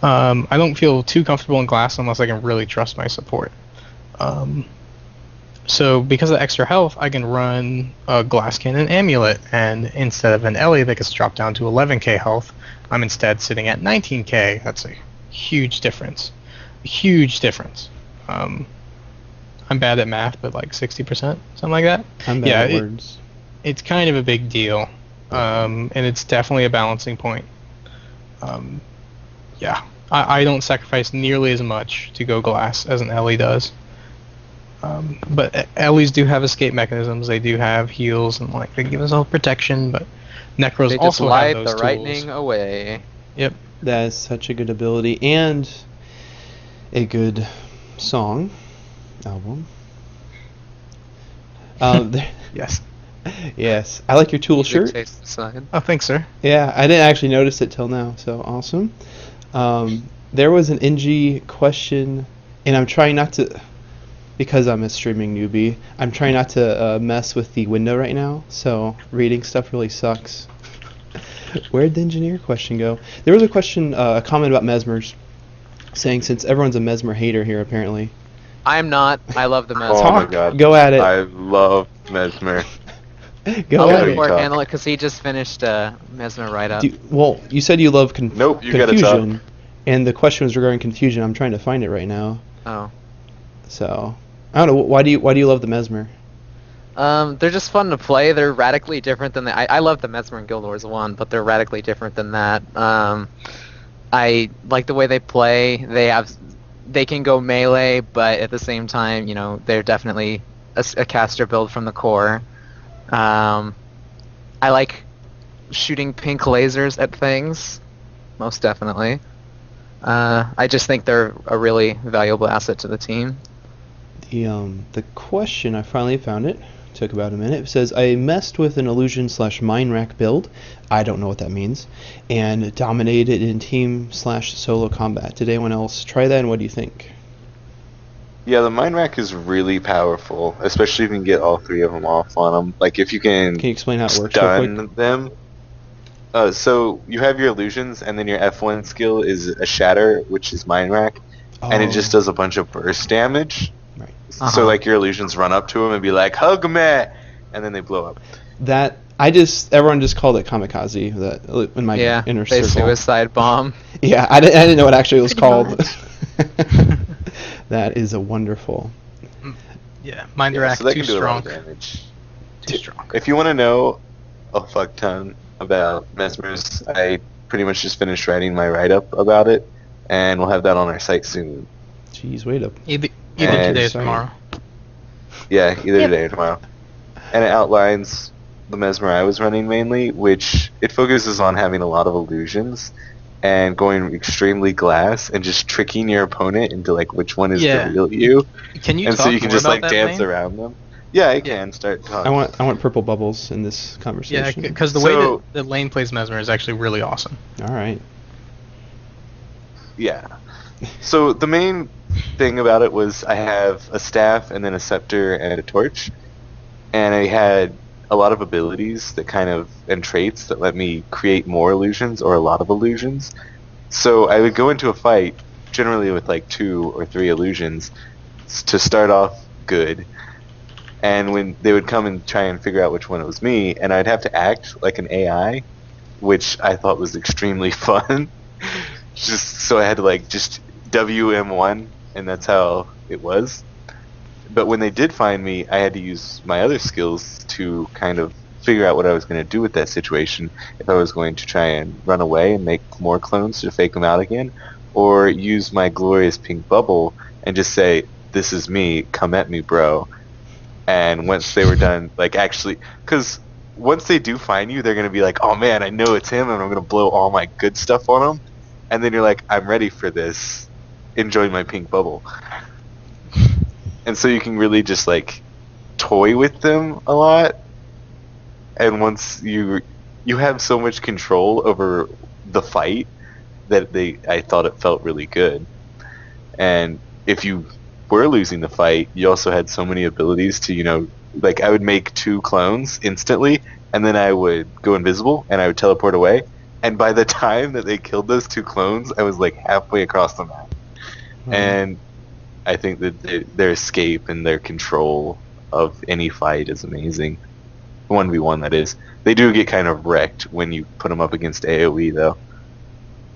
I don't feel too comfortable in glass unless I can really trust my support. So because of extra health, I can run a glass cannon amulet, and instead of an Ellie that gets dropped down to 11k health, I'm instead sitting at 19k. That's a huge difference. Huge difference. I'm bad at math, but like 60%, something like that. I'm bad at words. It's kind of a big deal, and it's definitely a balancing point. Yeah, I don't sacrifice nearly as much to go glass as an Ellie does. But Ellies do have escape mechanisms. They do have heals, and like they give themselves protection. But Necros They just also light have those the tools. lightning away. Yep. That is such a good ability and a good song album. Yes. Yes, I like your tool Music shirt. taste aside. Oh, thanks, sir. Yeah, I didn't actually notice it till now, so awesome. There was an NG question, and I'm trying not to, because I'm a streaming newbie, I'm trying not to mess with the window right now, so reading stuff really sucks. Where'd the engineer question go? There was a question, a comment about Mesmers, saying since everyone's a Mesmer hater here apparently. I'm not. I love the Oh Mesmer. my Talk. god. Go at it. I love Mesmer. Go I'll at let it. Ford Talk. handle it because he just finished Mesmer write-up. Well, you said you love Nope, you gotta confusion, and the question was regarding confusion. I'm trying to find it right now. Oh. So I don't know. Why do you love the Mesmer? They're just fun to play. They're radically different than I love the Mesmer in Guild Wars 1, but they're radically different than that. I like the way they play. They can go melee, but at the same time, they're definitely a caster build from the core. I like shooting pink lasers at things, most definitely. I just think they're a really valuable asset to the team. The question, I finally found it. took about a minute. It says, I messed with an illusion / mind rack build. I don't know what that means. And dominated in team / solo combat. Did anyone else try that, and what do you think? Yeah, the mind rack is really powerful, especially if you can get all 3 of them off on them. Like if you can Can you explain how it works real quick? stun them. So you have your illusions, and then your F1 skill is a shatter, which is mind rack, and it just does a bunch of burst damage. Right. So like your illusions run up to them and be like, "Hug me," and then they blow up. That everyone just called it kamikaze. That in my inner they circle. suicide bomb. Yeah, I didn't know what actually was Pretty called. much. That is a wonderful. Yeah, mind Yeah, rack so that too can do a lot strong. of damage. Too strong. If you want to know a fuck ton about Mesmers, I pretty much just finished writing my write-up about it, and we'll have that on our site soon. Jeez, wait up. Either And- today or tomorrow. Yeah, either Yep. today or tomorrow. And it outlines the Mesmer I was running mainly, which it focuses on having a lot of illusions and going extremely glass and just tricking your opponent into like which one is Yeah. the real you. Can you And talk so you can more just about like that, dance Lane? around them. Yeah, I can start talking. I want purple bubbles in this Yeah, conversation. because the way So- that Lane plays Mesmer is actually really awesome. All right. Yeah. So the main thing about it was I have a staff and then a scepter and a torch, and I had a lot of abilities that and traits that let me create more illusions or a lot of illusions. So I would go into a fight generally with like 2 or 3 illusions to start off good, and when they would come and try and figure out which one it was me, and I'd have to act like an AI, which I thought was extremely fun. Just so I had to like just WM1, and that's how it was. But when they did find me, I had to use my other skills to kind of figure out what I was going to do with that situation. If I was going to try and run away and make more clones to fake them out again, or use my glorious pink bubble and just say, "This is me, come at me, bro." And once they were done, like actually, because once they do find you, they're going to be like, "Oh man, I know it's him, and I'm going to blow all my good stuff on him." And then you're like, "I'm ready for this. Enjoy my pink bubble." And so you can really just like toy with them a lot. And once you have so much control over the fight that I thought it felt really good. And if you were losing the fight, you also had so many abilities to, like I would make 2 clones instantly, and then I would go invisible and I would teleport away. And by the time that they killed those 2 clones, I was like halfway across the map. And I think that their escape and their control of any fight is amazing. 1v1, that is. They do get kind of wrecked when you put them up against AoE, though.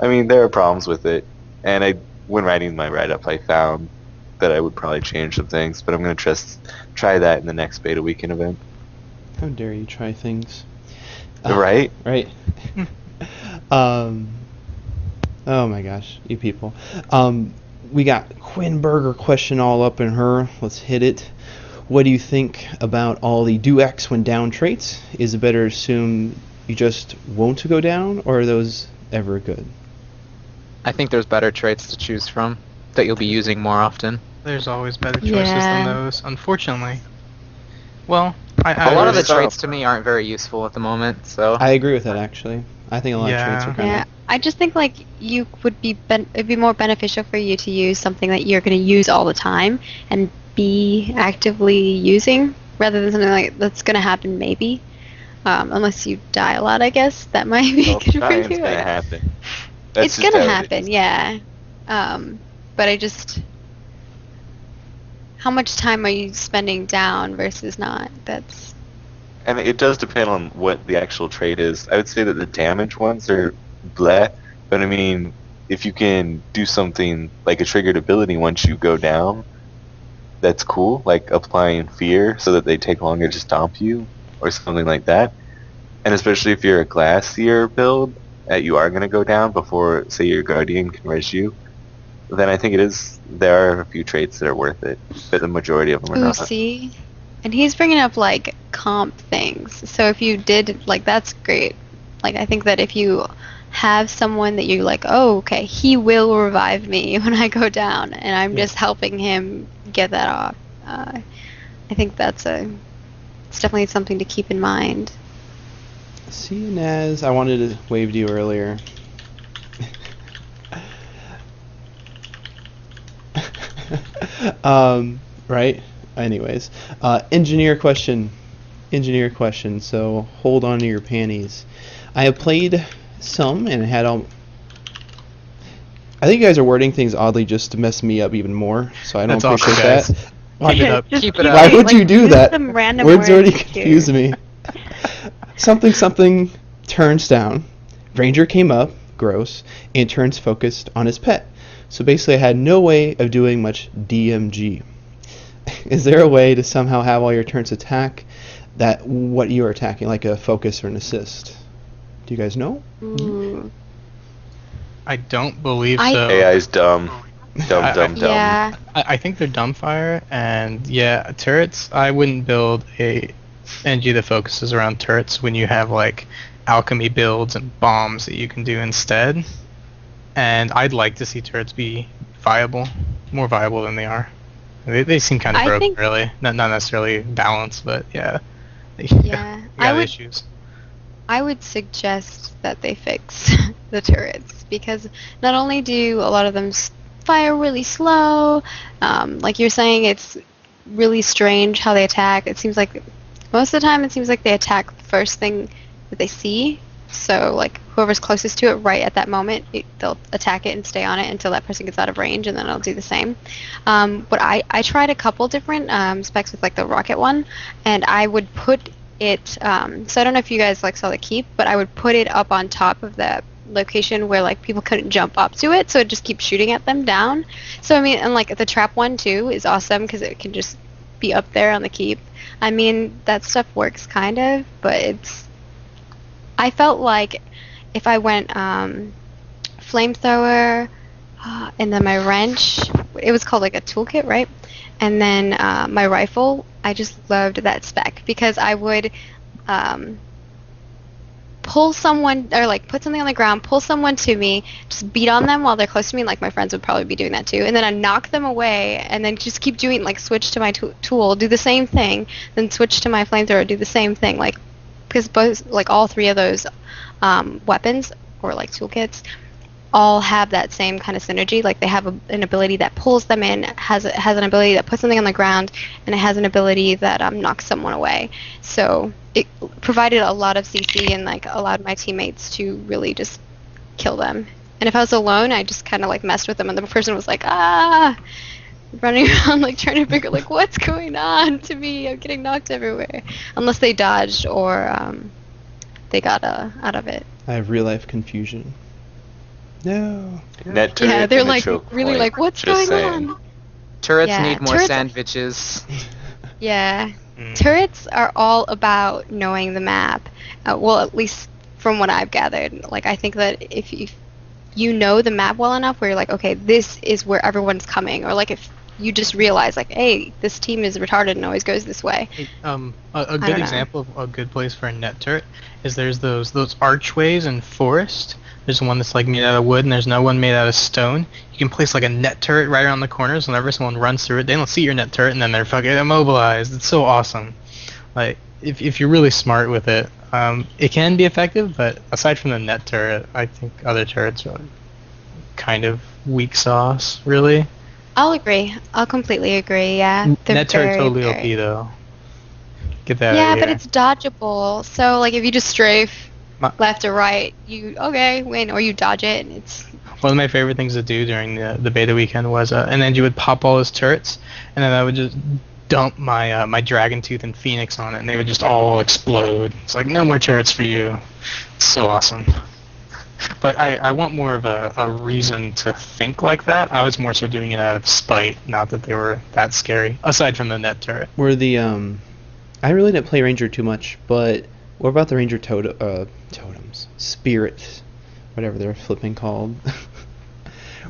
I mean, there are problems with it. And when writing my write-up, I found that I would probably change some things, but I'm going to try that in the next beta weekend event. How dare you try things? Right? Right. Oh my gosh, you people. We got Quinn Berger question all up in her. Let's hit it. What do you think about all the do X when down traits? Is it better to assume you just won't go down, or are those ever good? I think there's better traits to choose from that you'll be using more often. There's always better choices Yeah. than those, unfortunately. Well, I A lot of the always thought- traits to me aren't very useful at the moment, so I agree with that, actually. I think a lot of traits are Yeah. kind Yeah, I just think like you would it'd be more beneficial for you to use something that you're going to use all the time and be actively using rather than something like that's going to happen maybe. Unless you die a lot, I guess that might be Well, good for dying's you. going to happen. That's It's just going to how it happen, is. yeah. But how much time are you spending down versus not? That's And it does depend on what the actual trait is. I would say that the damage ones are bleh, but I mean, if you can do something like a triggered ability once you go down, that's cool, like applying fear so that they take longer to stomp you, or something like that. And especially if you're a glacier build, that you are going to go down before, say, your guardian can res you, then I think there are a few traits that are worth it, but the majority of them are ooh, not. see? And he's bringing up like comp things. So if you did like that's great. Like I think that if you have someone that you're like, oh, okay, he will revive me when I go down, and I'm Yeah. just helping him get that off. I think that's a it's definitely something to keep in mind. Seeing as I wanted to wave to you earlier. Right? Anyways, engineer question. Engineer question. So hold on to your panties. I have played some and had all. I think you guys are wording things oddly just to mess me up even more. So I don't That's awesome, appreciate guys. that. Keep it up. Just Keep it keep up. Why it, would you do use that? some random Words already here. confuse me. Something turns down. Ranger came up, gross, and turns focused on his pet. So basically I had no way of doing much DMG. Is there a way to somehow have all your turns attack that what you're attacking, like a focus or an assist? Do you guys know? Ooh. I don't believe I- so. AI's dumb. Dumb, I- dumb, dumb. Yeah. I think they're dumbfire, and yeah, turrets. I wouldn't build a NG that focuses around turrets when you have like alchemy builds and bombs that you can do instead. And I'd like to see turrets be viable, more viable than they are. They seem kind of I broken, think- really. Not necessarily balanced, but yeah. Yeah. They I got would issues. I would suggest that they fix the turrets because not only do a lot of them fire really slow, like you're saying, it's really strange how they attack. It seems like most of the time it seems like they attack the first thing that they see. So like whoever's closest to it right at that moment, they'll attack it and stay on it until that person gets out of range, and then it'll do the same. But I tried a couple different specs with like the rocket one, and I would put it. So I don't know if you guys like saw the keep, but I would put it up on top of the location where like people couldn't jump up to it, so it just keeps shooting at them down. So I mean, and like the trap one too is awesome because it can just be up there on the keep. I mean, that stuff works kind of, but it's. I felt like if I went flamethrower, and then my wrench, it was called like a toolkit, right? And then my rifle, I just loved that spec because I would pull someone or like put something on the ground, pull someone to me, just beat on them while they're close to me. Like my friends would probably be doing that too, and then I knock them away, and then just keep doing like switch to my tool, do the same thing, then switch to my flamethrower, do the same thing, like because both like all three of those weapons or like toolkits all have that same kind of synergy. Like they have an ability that pulls them in, has an ability that puts something on the ground, and it has an ability that knocks someone away. So it provided a lot of CC and like allowed my teammates to really just kill them. And if I was alone, I just kind of like messed with them, and the person was like running around like trying to figure like what's going on to me. I'm getting knocked everywhere, unless they dodged or they got out of it. I have real life confusion. No. Net turret Yeah, they're and a like choke really point. like what's Just going saying. on? Turrets Yeah, need more turrets- sandwiches. Yeah, Mm. turrets are all about knowing the map. Well, at least from what I've gathered. Like I think that if you know the map well enough, where you're like, okay, this is where everyone's coming, or like if you just realize like, hey, this team is retarded and always goes this way. A don't good know. example of a good place for a net turret is there's those archways in forest. There's one that's like made out of wood, and there's no one made out of stone. You can place like a net turret right around the corners. Whenever someone runs through it, they don't see your net turret, and then they're fucking immobilized. It's so awesome. Like if you're really smart with it, it can be effective. But aside from the net turret, I think other turrets are kind of weak sauce, really. I'll agree. I'll completely agree. Yeah, they're Net turret very, totally very- OP though. Get that Yeah, out of but here. it's dodgeable. So like if you just strafe My- left or right, you win, or you dodge it, and it's One of my favorite things to do during the beta weekend was, and then you would pop all his turrets, and then I would just dump my my Dragon Tooth and Phoenix on it, and they would just all explode. It's like, no more turrets for you. It's so awesome. But I want more of a reason to think like that. I was more so doing it out of spite, not that they were that scary, aside from the net turret. Were the I really didn't play Ranger too much, but what about the Ranger totems? Spirits, whatever they're flipping called.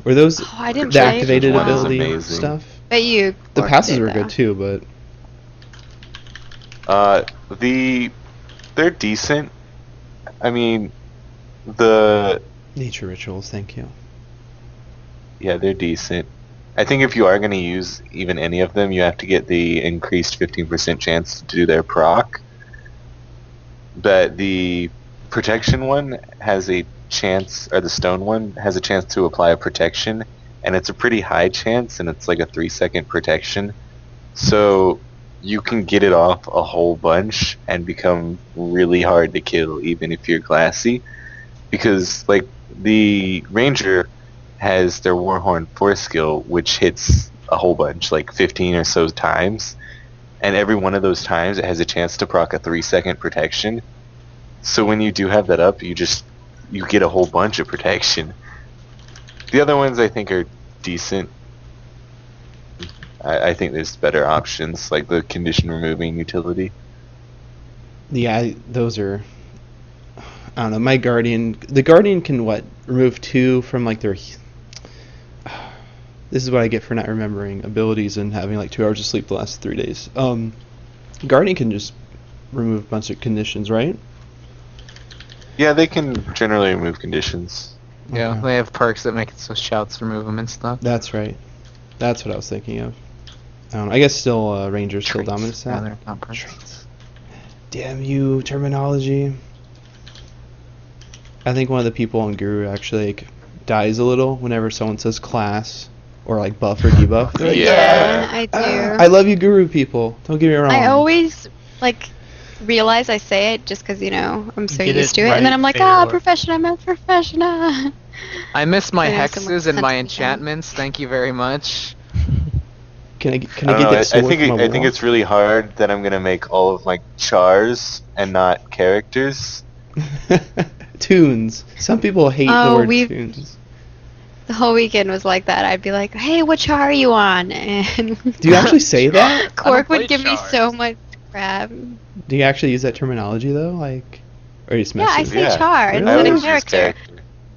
Were those Oh, I didn't the play activated One is ability amazing. stuff? but you. The worked passes it, were though. good too, but They're decent. I mean, the nature rituals. Thank you. yeah, they're decent. I think if you are going to use even any of them, you have to get the increased 15% chance to do their proc. But the protection one has a chance, or the stone one has a chance to apply a protection, and it's a pretty high chance, and it's like a 3-second protection. So you can get it off a whole bunch and become really hard to kill, even if you're glassy. Because, like, the ranger has their Warhorn Force skill, which hits a whole bunch, like 15 or so times. And every one of those times, it has a chance to proc a 3-second protection. So when you do have that up, you get a whole bunch of protection. The other ones I think are decent. I think there's better options, like the condition removing utility. Yeah, those are. I don't know. My guardian, the guardian can remove 2 from like their. This is what I get for not remembering abilities and having like 2 hours of sleep the last 3 days. Guardian can just remove a bunch of conditions, right? Yeah, they can generally remove conditions. Yeah, Okay. they have perks that make it so shouts remove them and stuff. That's right. That's what I was thinking of. I don't know. I guess still Ranger's still Traits, dominant stat. rather, not perks. Traits. Damn you, terminology. I think one of the people on Guru actually like, dies a little whenever someone says class or like buff or debuff. They're like, Yeah. I do. I love you, Guru people. Don't get me wrong. I always like realize I say it just because I'm so Get used it to it, and then right, I'm like, Baylor. professional, I'm a professional. I miss my I know someone hexes and my texted me that. enchantments. Thank you very much. Can I I get don't know, that sword from a I think wall? it's really hard that I'm gonna make all of my chars and not characters. Tunes. Some people hate the Oh, word we've- tunes. The whole weekend was like that. I'd be like, hey, what char are you on? And Do you actually say that? Cork play would give me chars. so much crap. Do you actually use that terminology though? Like, or you just Yeah, mess I with it? say Yeah. char Really? instead I of always use character.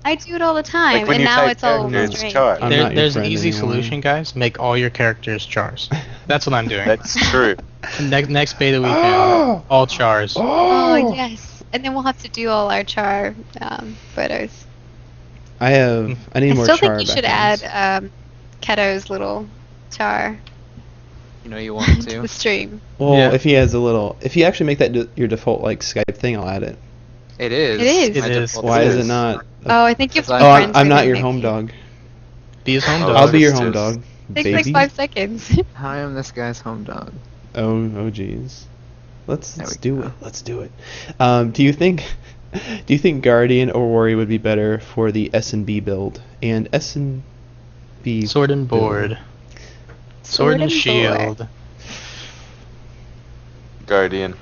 I do it all the time, Like when and you now type it's all character, it's strange. char. I'm not your There's an friend easy anymore. solution, guys. Make all your characters chars. That's what I'm doing. That's true. Next beta weekend, Oh! all chars. Oh yes, and then we'll have to do all our char photos. I need I more still char think you should backgrounds. add Keto's little char You know you want to the to. stream. Well, Yeah. if he has a little, if you actually make that your default like Skype thing, I'll add it. It is. It is. My It is. default Why It is it is. not? Oh, I think you have to Oh, be Oh, friends I'm with not him, your maybe. home dog. Be his home Oh, dog. I'll be your just- home dog, Takes baby. like 5 seconds. I am this guy's home dog. Oh, jeez. Let's There we do go. it. Let's do it. Do you think Guardian or Warrior would be better for the S&B build and S&B Sword and build? board. Sword and shield. Guardian,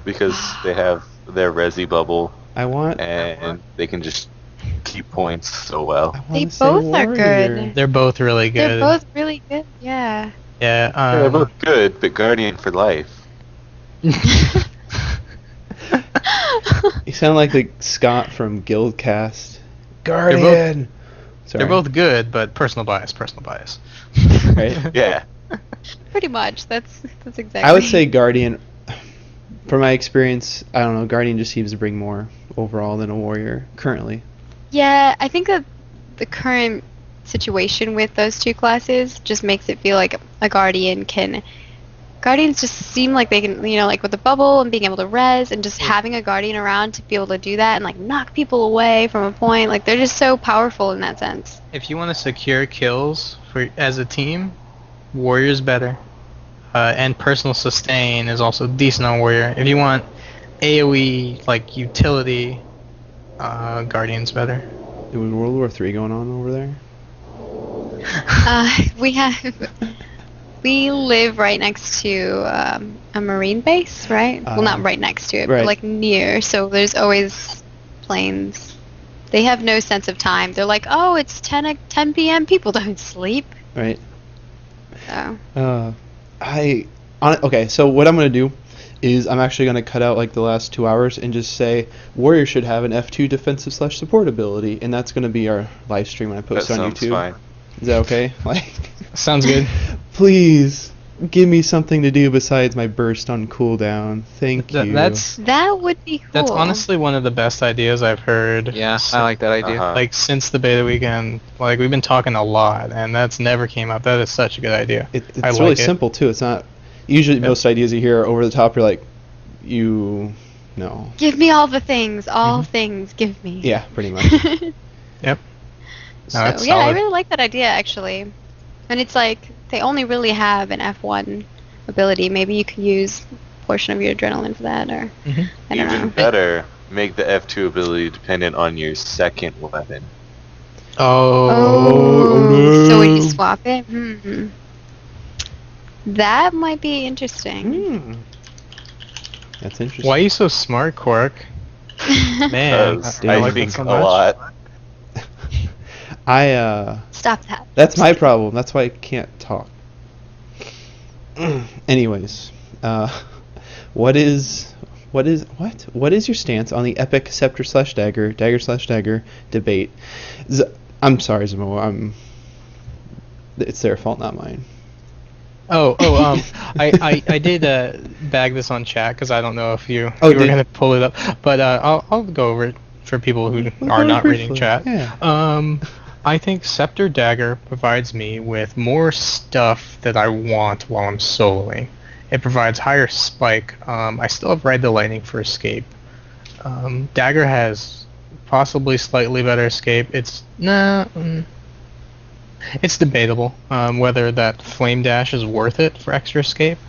because they have their Resi bubble I want. and they can just keep points so well. I wanna They say both are Warrior. good. They're both really good. They're both really good. Yeah. Yeah. Yeah, they're both good, but Guardian for life. You sound like the Scott from Guildcast. They're both- Guardian. Sorry. They're both good, but personal bias. Personal bias. Right? Yeah. Pretty much. That's exactly. I would say Guardian. From my experience, I don't know. Guardian just seems to bring more overall than a Warrior currently. Yeah, I think that the current situation with those two classes just makes it feel like a Guardian can. Guardians just seem like they can, like with the bubble and being able to res and just having a Guardian around to be able to do that and like knock people away from a point. Like they're just so powerful in that sense. If you want to secure kills as a team, Warrior's better. And personal sustain is also decent on Warrior. If you want AoE like utility, Guardian's better. There was World War III going on over there. We live right next to a marine base, right? Well, not right next to it, right. but like near. So there's always planes. They have no sense of time. They're like, oh, it's 10 p.m. People don't sleep. Right. So Okay, so what I'm gonna do is I'm actually gonna cut out like the last 2 hours and just say Warrior should have an F2 defensive/support ability, and that's gonna be our live stream when I That post it on sounds YouTube. fine. Is that okay? Like, Sounds good. please, give me something to do besides my burst on cooldown. Thank you. That would be cool. That's honestly one of the best ideas I've heard. Yeah, I like that idea. Like since the beta weekend, like we've been talking a lot, and that's never came up. That is such a good idea. It's I really like it. simple too. It's not usually most ideas you hear are over the top. You're like, no. Give me all the things. All things. Give me. Yeah, pretty much. Yep. So No, it's yeah, I solid. really like that idea actually. And it's like they only really have an F1 ability. Maybe you could use a portion of your adrenaline for that, or Mhm. I don't Even know. better, make the F2 ability dependent on your second weapon. Oh, so when you no. swap it, that might be interesting. That's interesting. Why are you so smart, Quark? Man, Because I I like think that so a much. lot. Stop that. That's my problem. That's why I can't talk. Anyways, what is your stance on the epic scepter slash dagger, dagger slash dagger debate? I'm sorry, Zamo. It's their fault, not mine. I did bag this on chat because I don't know if you Oh, you were did- gonna pull it up, but I'll go over it for people who We'll are go not reading briefly, chat. yeah. I think Scepter Dagger provides me with more stuff that I want while I'm soloing. It provides higher spike. I still have Ride the Lightning for escape. Dagger has possibly slightly better escape. It's it's debatable whether that Flame Dash is worth it for extra escape.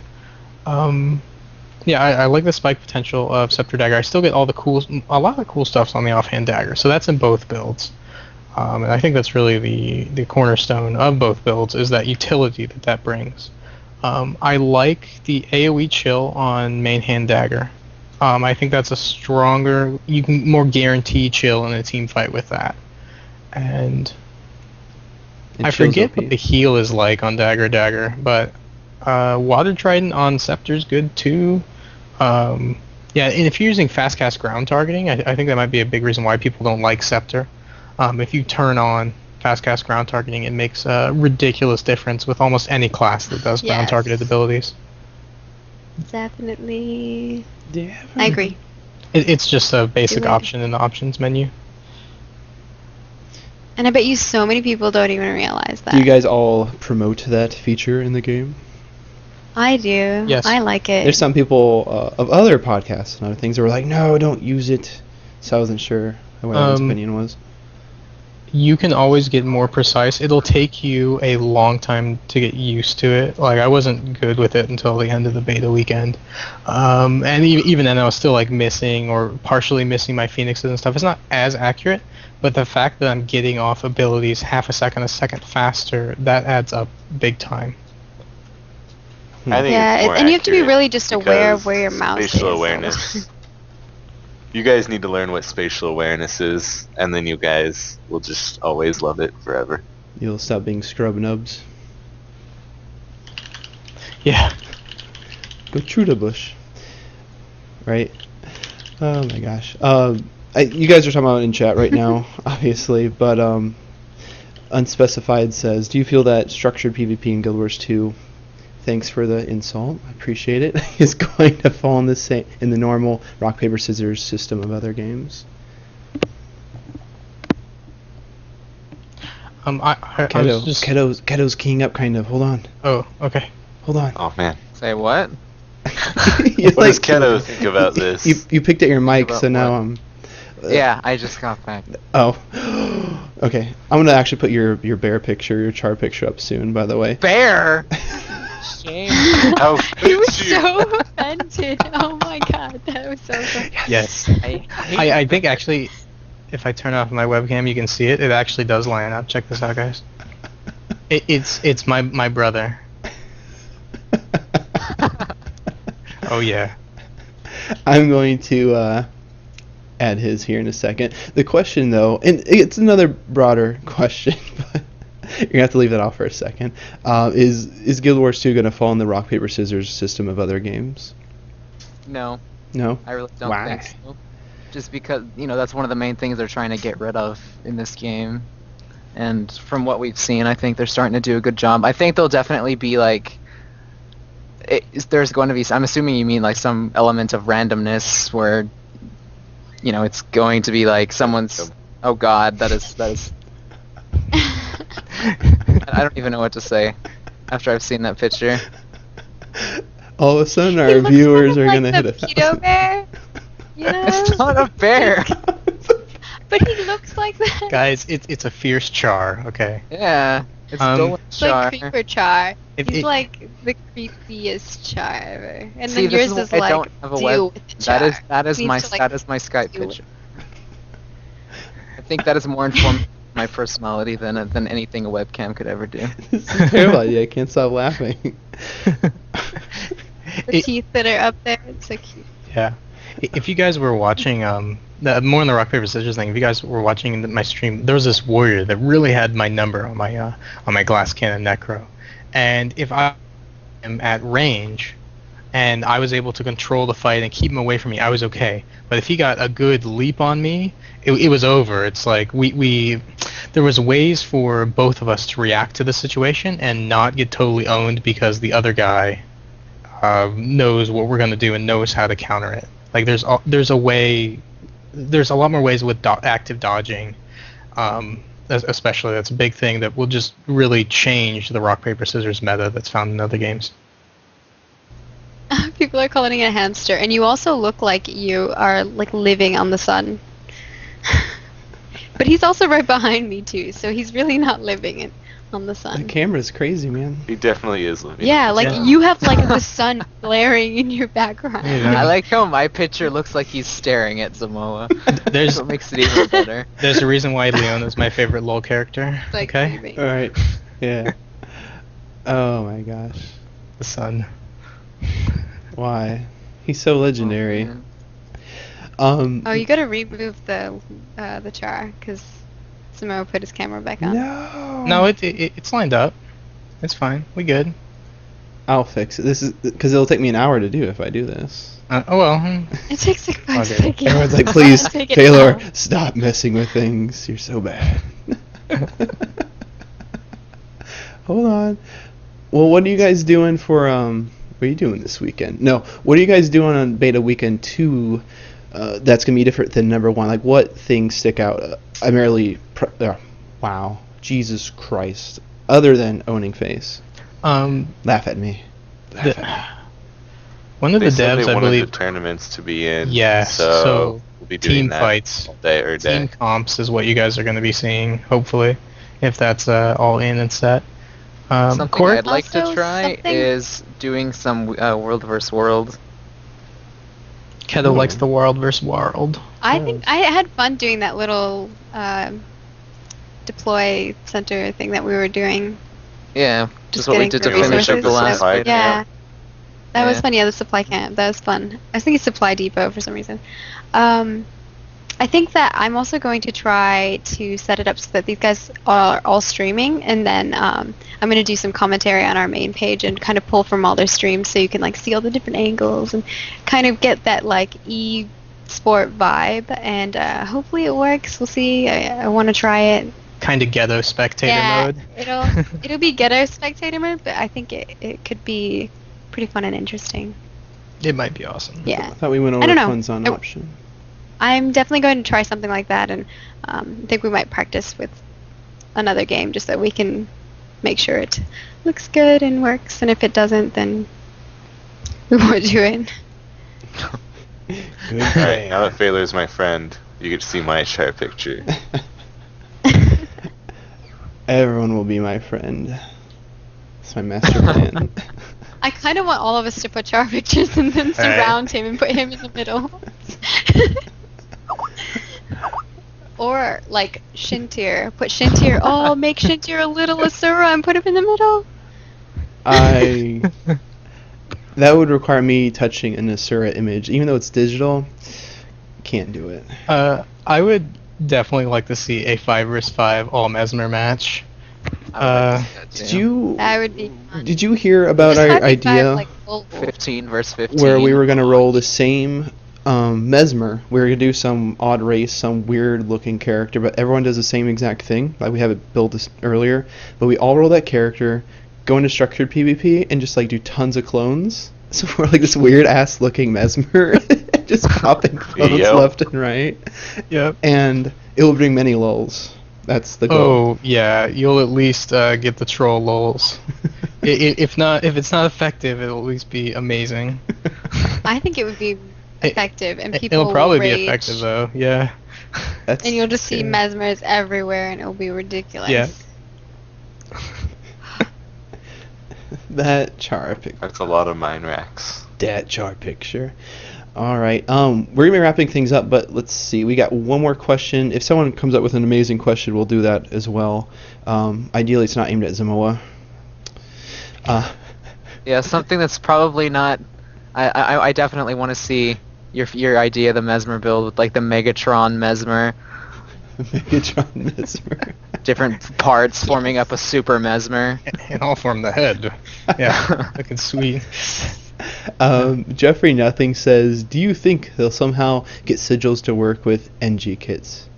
Yeah, I like the spike potential of Scepter Dagger. I still get a lot of the cool stuffs on the offhand dagger, so that's in both builds. And I think that's really the cornerstone of both builds is that utility that brings. I like the AoE chill on main hand dagger. I think that's a stronger, you can more guarantee chill in a team fight with that. And I forget what the heal is like on dagger, but Water Trident on Scepter is good too. Yeah, and if you're using fast cast ground targeting, I think that might be a big reason why people don't like Scepter. If you turn on fast cast ground targeting, it makes a ridiculous difference with almost any class that does ground Yes. targeted abilities. Definitely. Yeah. I agree. It's just a basic Do it. option in the options menu. And I bet you so many people don't even realize that. Do you guys all promote that feature in the game? I do. Yes. I like it. There's some people of other podcasts and other things that were like, no, don't use it. So I wasn't sure what everyone's opinion was. You can always get more precise. It'll take you a long time to get used to it. Like I wasn't good with it until the end of the beta weekend, and even then I was still like missing or partially missing my phoenixes and stuff. It's not as accurate, but the fact that I'm getting off abilities half a second faster, that adds up big time. I think Yeah, it's more and you have to be accurate really just aware of because where your mouse is. spatial awareness. You guys need to learn what spatial awareness is, and then you guys will just always love it forever. You'll stop being scrub nubs. Yeah. Go through the bush. Right? Oh my gosh. You guys are talking about it in chat right now, obviously, but Unspecified says, do you feel that structured PvP in Guild Wars 2, thanks for the insult, I appreciate it, is going to fall in the normal rock, paper, scissors system of other games? I was just... Keto's keying up, kind of. Hold on. Oh, okay. Hold on. Oh man, Say what? You what does Keto think about this? You picked at your mic, About so now what? I'm... Yeah, I just got back. Oh. Okay. I'm gonna actually put your bear picture, your char picture up soon, by the way. Bear! Shame. How He was could you? so offended. Oh my god, that was so funny. Yes. I I think actually, if I turn off my webcam, you can see it. It actually does line up. Check this out, guys. It's my brother. Oh yeah. I'm going to add his here in a second. The question, though, and it's another broader question, but you're gonna have to leave that off for a second. Is Guild Wars 2 gonna fall in the rock paper scissors system of other games? No, No. I really don't Why? think so. Just because, that's one of the main things they're trying to get rid of in this game. And from what we've seen, I think they're starting to do a good job. I think they'll definitely be like there's going to be. I'm assuming you mean like some element of randomness where, it's going to be like someone's. Oh God, that is. I don't even know what to say after I've seen that picture. All of a sudden, He our looks viewers kind are of gonna like hit the a pedo bear. It's not a bear. But he looks like that. Guys, it's a fierce char. Okay. Yeah, it's Dolan It's like Char. Creeper Char. If He's it- like the creepiest char ever. And See, then this yours is is why I like don't have a deal web. with the That char. is Needs my to, like, that is my Skype deal with- picture. I think that is more informed my personality than anything a webcam could ever do. This is a terrible idea. I can't stop laughing. The teeth that are up there. It's so cute. Yeah. If you guys were watching, more on the rock paper scissors thing, if you guys were watching my stream, there was this warrior that really had my number on my glass cannon necro, and if I am at range, and I was able to control the fight and keep him away from me, I was okay. But if he got a good leap on me, it was over. It's like there was ways for both of us to react to the situation and not get totally owned because the other guy knows what we're gonna do and knows how to counter it. Like there's a lot more ways with active dodging, especially. That's a big thing that will just really change the rock paper scissors meta that's found in other games. People are calling it a hamster, and you also look like you are like living on the sun. But he's also right behind me too, so he's really not living on the The sun. camera's crazy, man. He definitely is living. Yeah, like Yeah. you have like the sun glaring in your background. Yeah. I like how my picture looks like he's staring at Samoa. There's That's what makes it even better. there's a reason why Leon is my favorite LoL character. Like Okay, moving. All right. Yeah. Oh my gosh. the sun. Why? He's so legendary. Oh, Oh, you gotta remove the char because Samoa put his camera back on. No. No, it's lined up. It's fine. We good. I'll fix it. This is because it'll take me an hour to do if I do this. Oh well. It takes like 5 Okay. seconds. Everyone's like, please, Take it Taylor, out. stop messing with things. You're so bad. Hold on. Well, what are you guys doing for what are you doing this weekend? No, what are you guys doing on beta weekend 2? That's gonna be different than number 1. Like, what things stick out? Wow, Jesus Christ! Other than owning face, laugh at me. Laugh at me. One of They the said devs, they I wanted believe, the tournaments to be in. Yeah, so we'll be doing team that fights, all day or team day. comps is what you guys are going to be seeing, hopefully, if that's all in and set. Something Court? I'd like to Also, try something- is doing some World vs. World. Keto likes the world versus world. I think I had fun doing that little deploy center thing that we were doing. Yeah, Just just what we getting did to the finish up the resources, last so- fight. Yeah. That was Yeah. fun. Yeah, the supply camp. That was fun. I was thinking supply depot for some reason. I think that I'm also going to try to set it up so that these guys are all streaming, and then I'm going to do some commentary on our main page and kind of pull from all their streams so you can like see all the different angles and kind of get that like e-sport vibe. And hopefully it works. We'll see. I want to try it. Kind of ghetto spectator mode. It'll be ghetto spectator mode, but I think it could be pretty fun and interesting. It might be awesome. Yeah. I thought we went over I don't know. funds on I- option. I'm definitely going to try something like that, and I think we might practice with another game just so we can make sure it looks good and works. And if it doesn't, then we won't do it. Good. Alright, now that Failer's my friend, you get to see my chart picture. Everyone will be my friend. That's my master plan. I kind of want all of us to put our pictures and then surround him and put him in the middle. Or like Shintir. Put Shintir. Oh, make Shintir a little Asura and put him in the middle. That would require me touching an Asura image, even though it's digital. Can't do it. I would definitely like to see a 5 vs 5 all Mesmer match. I would like to see that Did too. you That would be fun. did you hear about Just our have these guys, idea like, full- 15 versus 15. where we were gonna roll the same Mesmer? We were gonna do some odd race, some weird looking character, but everyone does the same exact thing. Like we have it built this earlier, but we all roll that character, go into structured PvP and just like do tons of clones. So we're like this weird ass looking Mesmer, just popping clones Yep. left and right, Yep. and it will bring many lulls. That's the goal. Oh yeah, you'll at least get the troll lulls. If it's not effective, it'll at least be amazing. I think it would be effective, and people It'll probably will be rage, effective though. Yeah. That's and you'll just see scary. mesmers everywhere, and it'll be ridiculous. Yeah. That char picture. That's a lot of mine racks. That char picture. All right. We're gonna be wrapping things up, but let's see. We got one more question. If someone comes up with an amazing question, we'll do that as well. Ideally, it's not aimed at Zimoa. Yeah, something that's probably not. I definitely want to see your idea of the Mesmer build with like the Megatron Mesmer, Megatron Mesmer. different parts forming up a Super Mesmer. And all from the head. Yeah. Looking sweet. Jeffrey Nothing says, do you think they'll somehow get sigils to work with NG kits?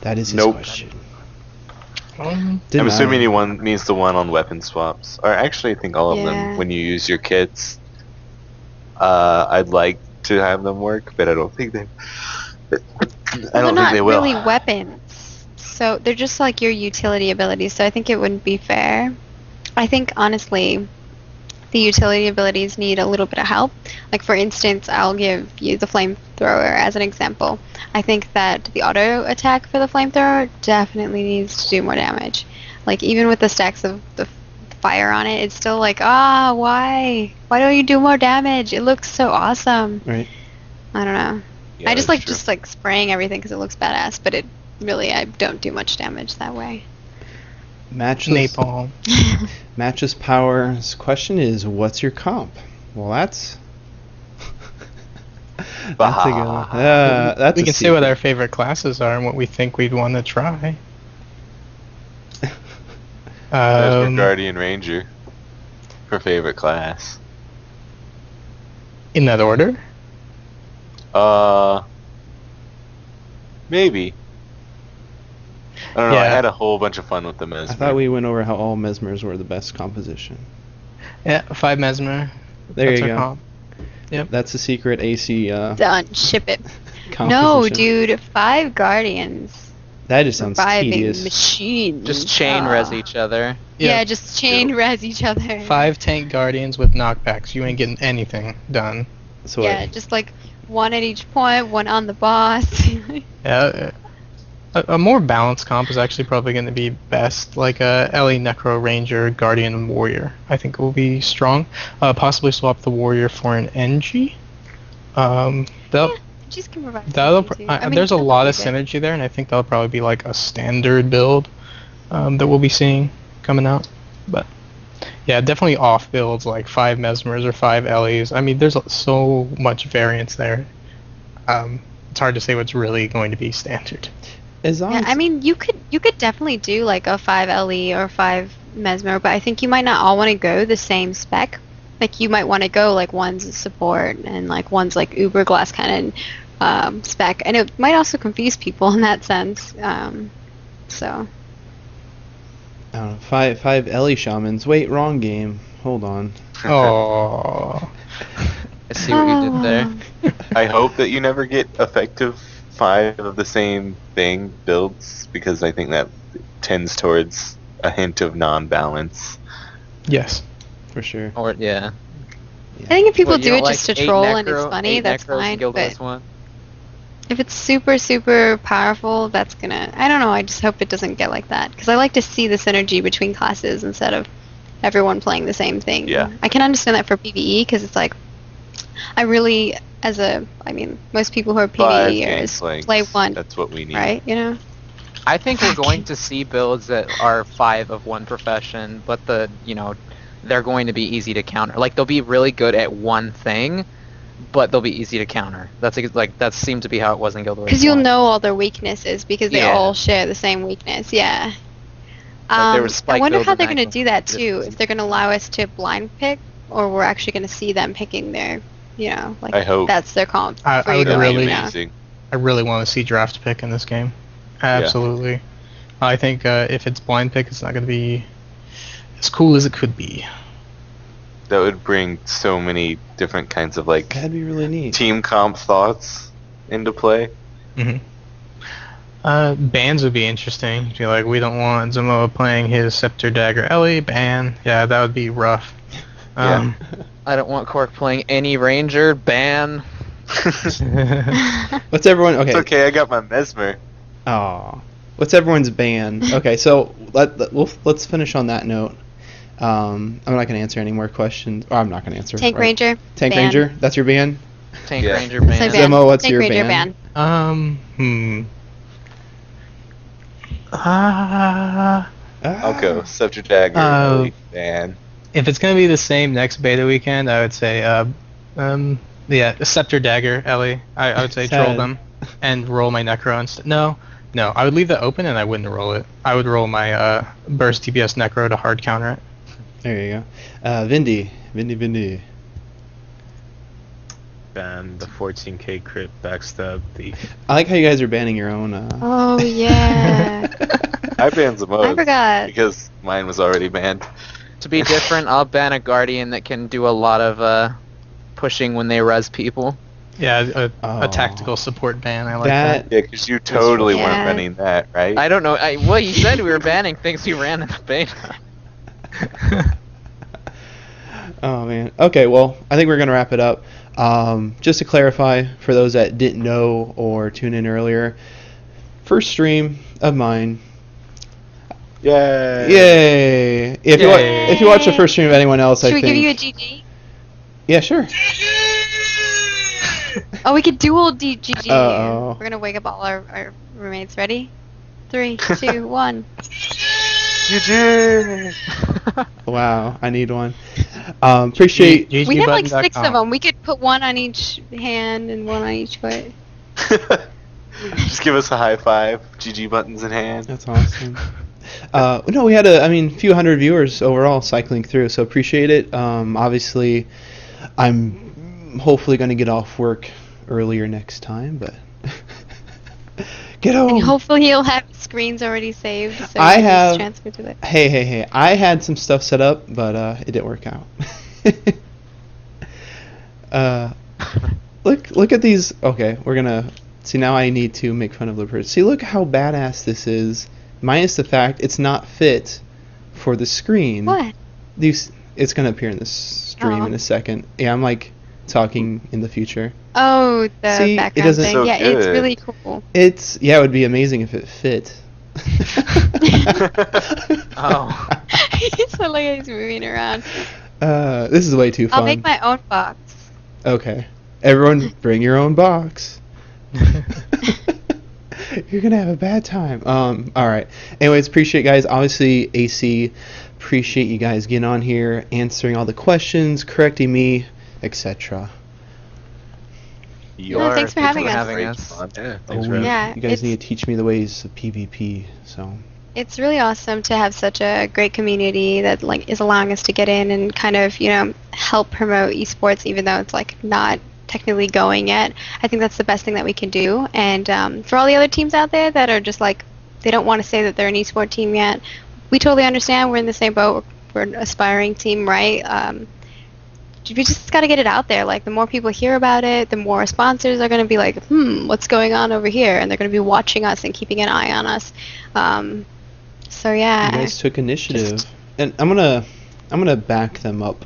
That is his Nope. question. I'm Deny. assuming he means the one on weapon swaps. Or actually, I think all of Yeah. them, when you use your kits, I'd like to have them work, but I don't think they. I They're don't think not they will. really weapons, so they're just like your utility abilities. So I think it wouldn't be fair. I think honestly, the utility abilities need a little bit of help. Like for instance, I'll give you the flamethrower as an example. I think that the auto attack for the flamethrower definitely needs to do more damage. Like even with the stacks of the fire on it, it's still like, why? Why don't you do more damage? It looks so awesome. Right. I don't know. Yeah, I just that's like true. just like spraying everything because it looks badass, but it really I don't do much damage that way. Matchless. Napalm. Matches Power's question is, what's your comp? Well, that's a good one. That's We a can say what secret. our favorite classes are and what we think we'd want to try. There's your Guardian Ranger for favorite class. In that order? Maybe. I don't know. I Yeah. had a whole bunch of fun with the Mesmer. I thought we went over how all Mesmers were the best composition. Yeah, 5 Mesmer. There That's you our go. comp. Yep. That's the secret AC Done. Ship it. composition. No, dude. 5 guardians. That just sounds Reviving tedious. machines. Just chain res each other. Yeah, just chain res each other. 5 tank guardians with knockbacks. You ain't getting anything done. So Yeah, just like one at each point, one on the boss. Yeah, a more balanced comp is actually probably going to be best, like a Ellie Necro Ranger, Guardian, and Warrior. I think will be strong. Possibly swap the Warrior for an NG. Just can provide. That'll something, too. I mean, there's a that'll lot be of good. synergy there, and I think that'll probably be like a standard build that we'll be seeing coming out. But yeah, definitely off builds like 5 Mesmers or 5 Ellies. I mean, there's so much variance there. It's hard to say what's really going to be standard. As long Yeah, as- I mean, you could definitely do like a 5 LE or 5 Mesmer, but I think you might not all want to go the same spec. Like you might want to go like one's a support and like one's like Uber Glass kind of spec, and it might also confuse people in that sense. So I don't know, five Ellie shamans. Wait, wrong game. Hold on. Oh, I see what you did there. I hope that you never get effective 5 of the same thing builds, because I think that tends towards a hint of non-balance. yes. For sure. Or yeah. I think if people What, you do don't it like just to 8 troll and necro- it's funny, 8 that's necros fine. in Guild But Wars 1? if it's super, super powerful, that's gonna... I don't know, I just hope it doesn't get like that. Because I like to see the synergy between classes instead of everyone playing the same thing. Yeah. I can understand that for PvE, because it's like... I really, I mean, most people who are 5 PvEers Gangplanks, play one, That's what we need. right? You know? I think we're going to see builds that are 5 of one profession, but they're going to be easy to counter. Like they'll be really good at one thing, but they'll be easy to counter. That seemed to be how it was in Guild Wars. Because you'll 1. know all their weaknesses, because they Yeah. all share the same weakness, yeah. Like, there was I spike wonder builds how in they're that going to game. do that Just- too. If they're going to allow us to blind pick, or we're actually going to see them picking their, like I hope. that's their comp. I for you would to, That'd be really- amazing. I really want to see draft pick in this game. Absolutely. I think if it's blind pick, it's not going to be as cool as it could be. That would bring so many different kinds of like That'd be really neat. team comp thoughts into play. Hmm. Bans would be interesting. Be like, we don't want Zamoa playing his Scepter Dagger Ellie. Ban. Yeah, that would be rough. Yeah. I don't want Cork playing any Ranger. Ban. What's everyone? Okay. It's okay, I got my Mesmer. Aw. What's everyone's ban? Okay, so let's finish on that note. I'm not going to answer any more questions. Or I'm not going to answer. Tank Right. Ranger. Tank ban. Ranger. That's your ban. Tank Yeah. Ranger That's my ban. ban. Zemo, what's Tank your Ranger ban? I'll go Scepter Dagger, Ellie, ban. If it's gonna be the same next beta weekend, I would say, Scepter Dagger Ellie. I would say troll Sad. them and roll my Necro instead. No, I would leave that open and I wouldn't roll it. I would roll my burst DPS Necro to hard counter it. There you go. Vindy. Ban the 14k crit backstab thief. I like how you guys are banning your own. Oh yeah. I banned Zamoa I forgot. because mine was already banned. To be different, I'll ban a Guardian that can do a lot of pushing when they res people. Yeah, Oh. a tactical support ban. I like That- that. Yeah, because you totally Yeah. weren't banning that, right? I don't know. Well, you said we were banning things we ran in the beta. Oh man. Okay, well, I think we're gonna wrap it up. Just to clarify, for those that didn't know or tune in earlier, first stream of mine. Yay! Yay! If you watch the first stream of anyone else, Should I we think. give you a GG? Yeah, sure. Oh, we could dual GG. Uh-oh. We're gonna wake up all our roommates. Ready? 3, 2, 1. GG! Wow, I need one. Appreciate. GG We have like button.com. 6 of them. We could put one on each hand and one on each foot. Just give us a high five. GG buttons in hand. That's awesome. No, we had a few hundred viewers overall cycling through, so appreciate it. Obviously, I'm hopefully going to get off work earlier next time, but get home. And hopefully you'll have screens already saved. So I you can just have- transfer to it. Hey! I had some stuff set up, but it didn't work out. Look at these. Okay, we're gonna see now. I need to make fun of the person. See, look how badass this is. Minus the fact it's not fit for the screen. What? It's gonna appear in this stream Oh. in a second. Yeah, I'm like talking in the future. Oh, the See, it background doesn't- thing. So Yeah, it's good. really cool. It would be amazing if it fit. Oh. It's so like he's moving around. This is way too fun. I'll make my own box. Okay. Everyone bring your own box. You're gonna have a bad time. Alright. Anyways, appreciate guys. Obviously AC, appreciate you guys getting on here, answering all the questions, correcting me, etc. No, thanks for having us. Yeah, thanks for having Yeah, You guys it's- need to teach me the ways of PvP, so It's really awesome to have such a great community that like is allowing us to get in and kind of, help promote esports even though it's like not technically going yet. I think that's the best thing that we can do. And for all the other teams out there that are just like they don't want to say that they're an esport team yet, we totally understand. We're in the same boat. We're an aspiring team, right? We just got to get it out there. Like the more people hear about it, the more sponsors are going to be like, what's going on over here? And they're going to be watching us and keeping an eye on us. So yeah. you guys took initiative. And I'm gonna back them up.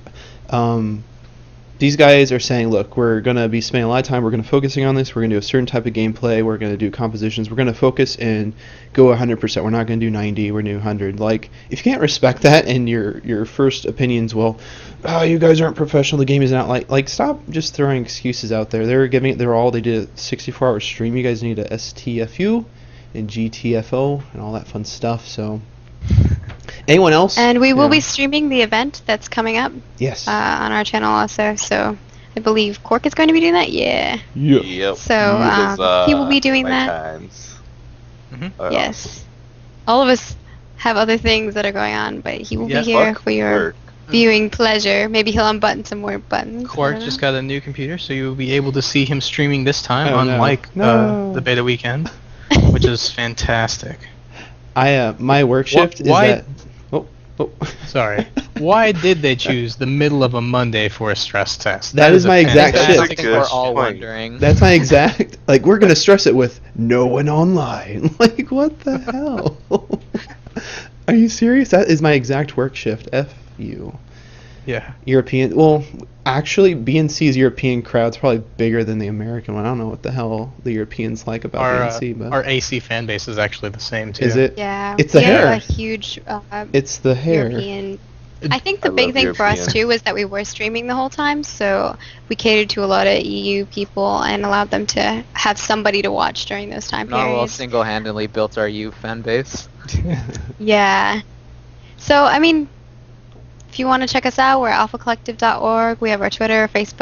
These guys are saying, look, we're going to be spending a lot of time, we're going to focusing on this, we're going to do a certain type of gameplay, we're going to do compositions, we're going to focus and go 100%, we're not going to do 90, we're going to do 100. Like, if you can't respect that and your first opinions, well, oh, you guys aren't professional, the game isn't out, like stop just throwing excuses out there. They're giving it their all, they did a 64-hour stream, you guys need a STFU and GTFO and all that fun stuff, so... Anyone else? And we will Yeah. be streaming the event that's coming up Yes. on our channel also. So I believe Cork is going to be doing that. Yeah. Yeah. Yep. So he will be doing my that. Times. Mhm. Are Yes. All of us have other things that are going on, but he will Yeah. be here Fuck for your work. viewing pleasure. Maybe he'll unbutton some more buttons. I Quark don't just know. got a new computer, so you'll be able to see him streaming this time, Oh, no. unlike No. the beta weekend, which is fantastic. My work shift is why- that. Oh, Oh. Sorry. Why did they choose the middle of a Monday for a stress test? That is a my exact fantastic- shift. I think we're all point. wondering. That's my exact. Like, we're gonna stress it with no one online. Like, what the hell? Are you serious? That is my exact work shift. F you. Yeah. European. Well, actually, BNC's European crowd's probably bigger than the American one. I don't know what the hell the Europeans like about BNC, but Our AC fan base is actually the same too. is it? Yeah. It's the we have hair. a huge It's the hair. European. I think I the big love thing for us European. too was that we were streaming the whole time, so we catered to a lot of EU people and allowed them to have somebody to watch during those time Not well periods. single-handedly built our U fan base. Yeah. So I mean, if you want to check us out, we're alphacollective.org. We have our Twitter, Facebook.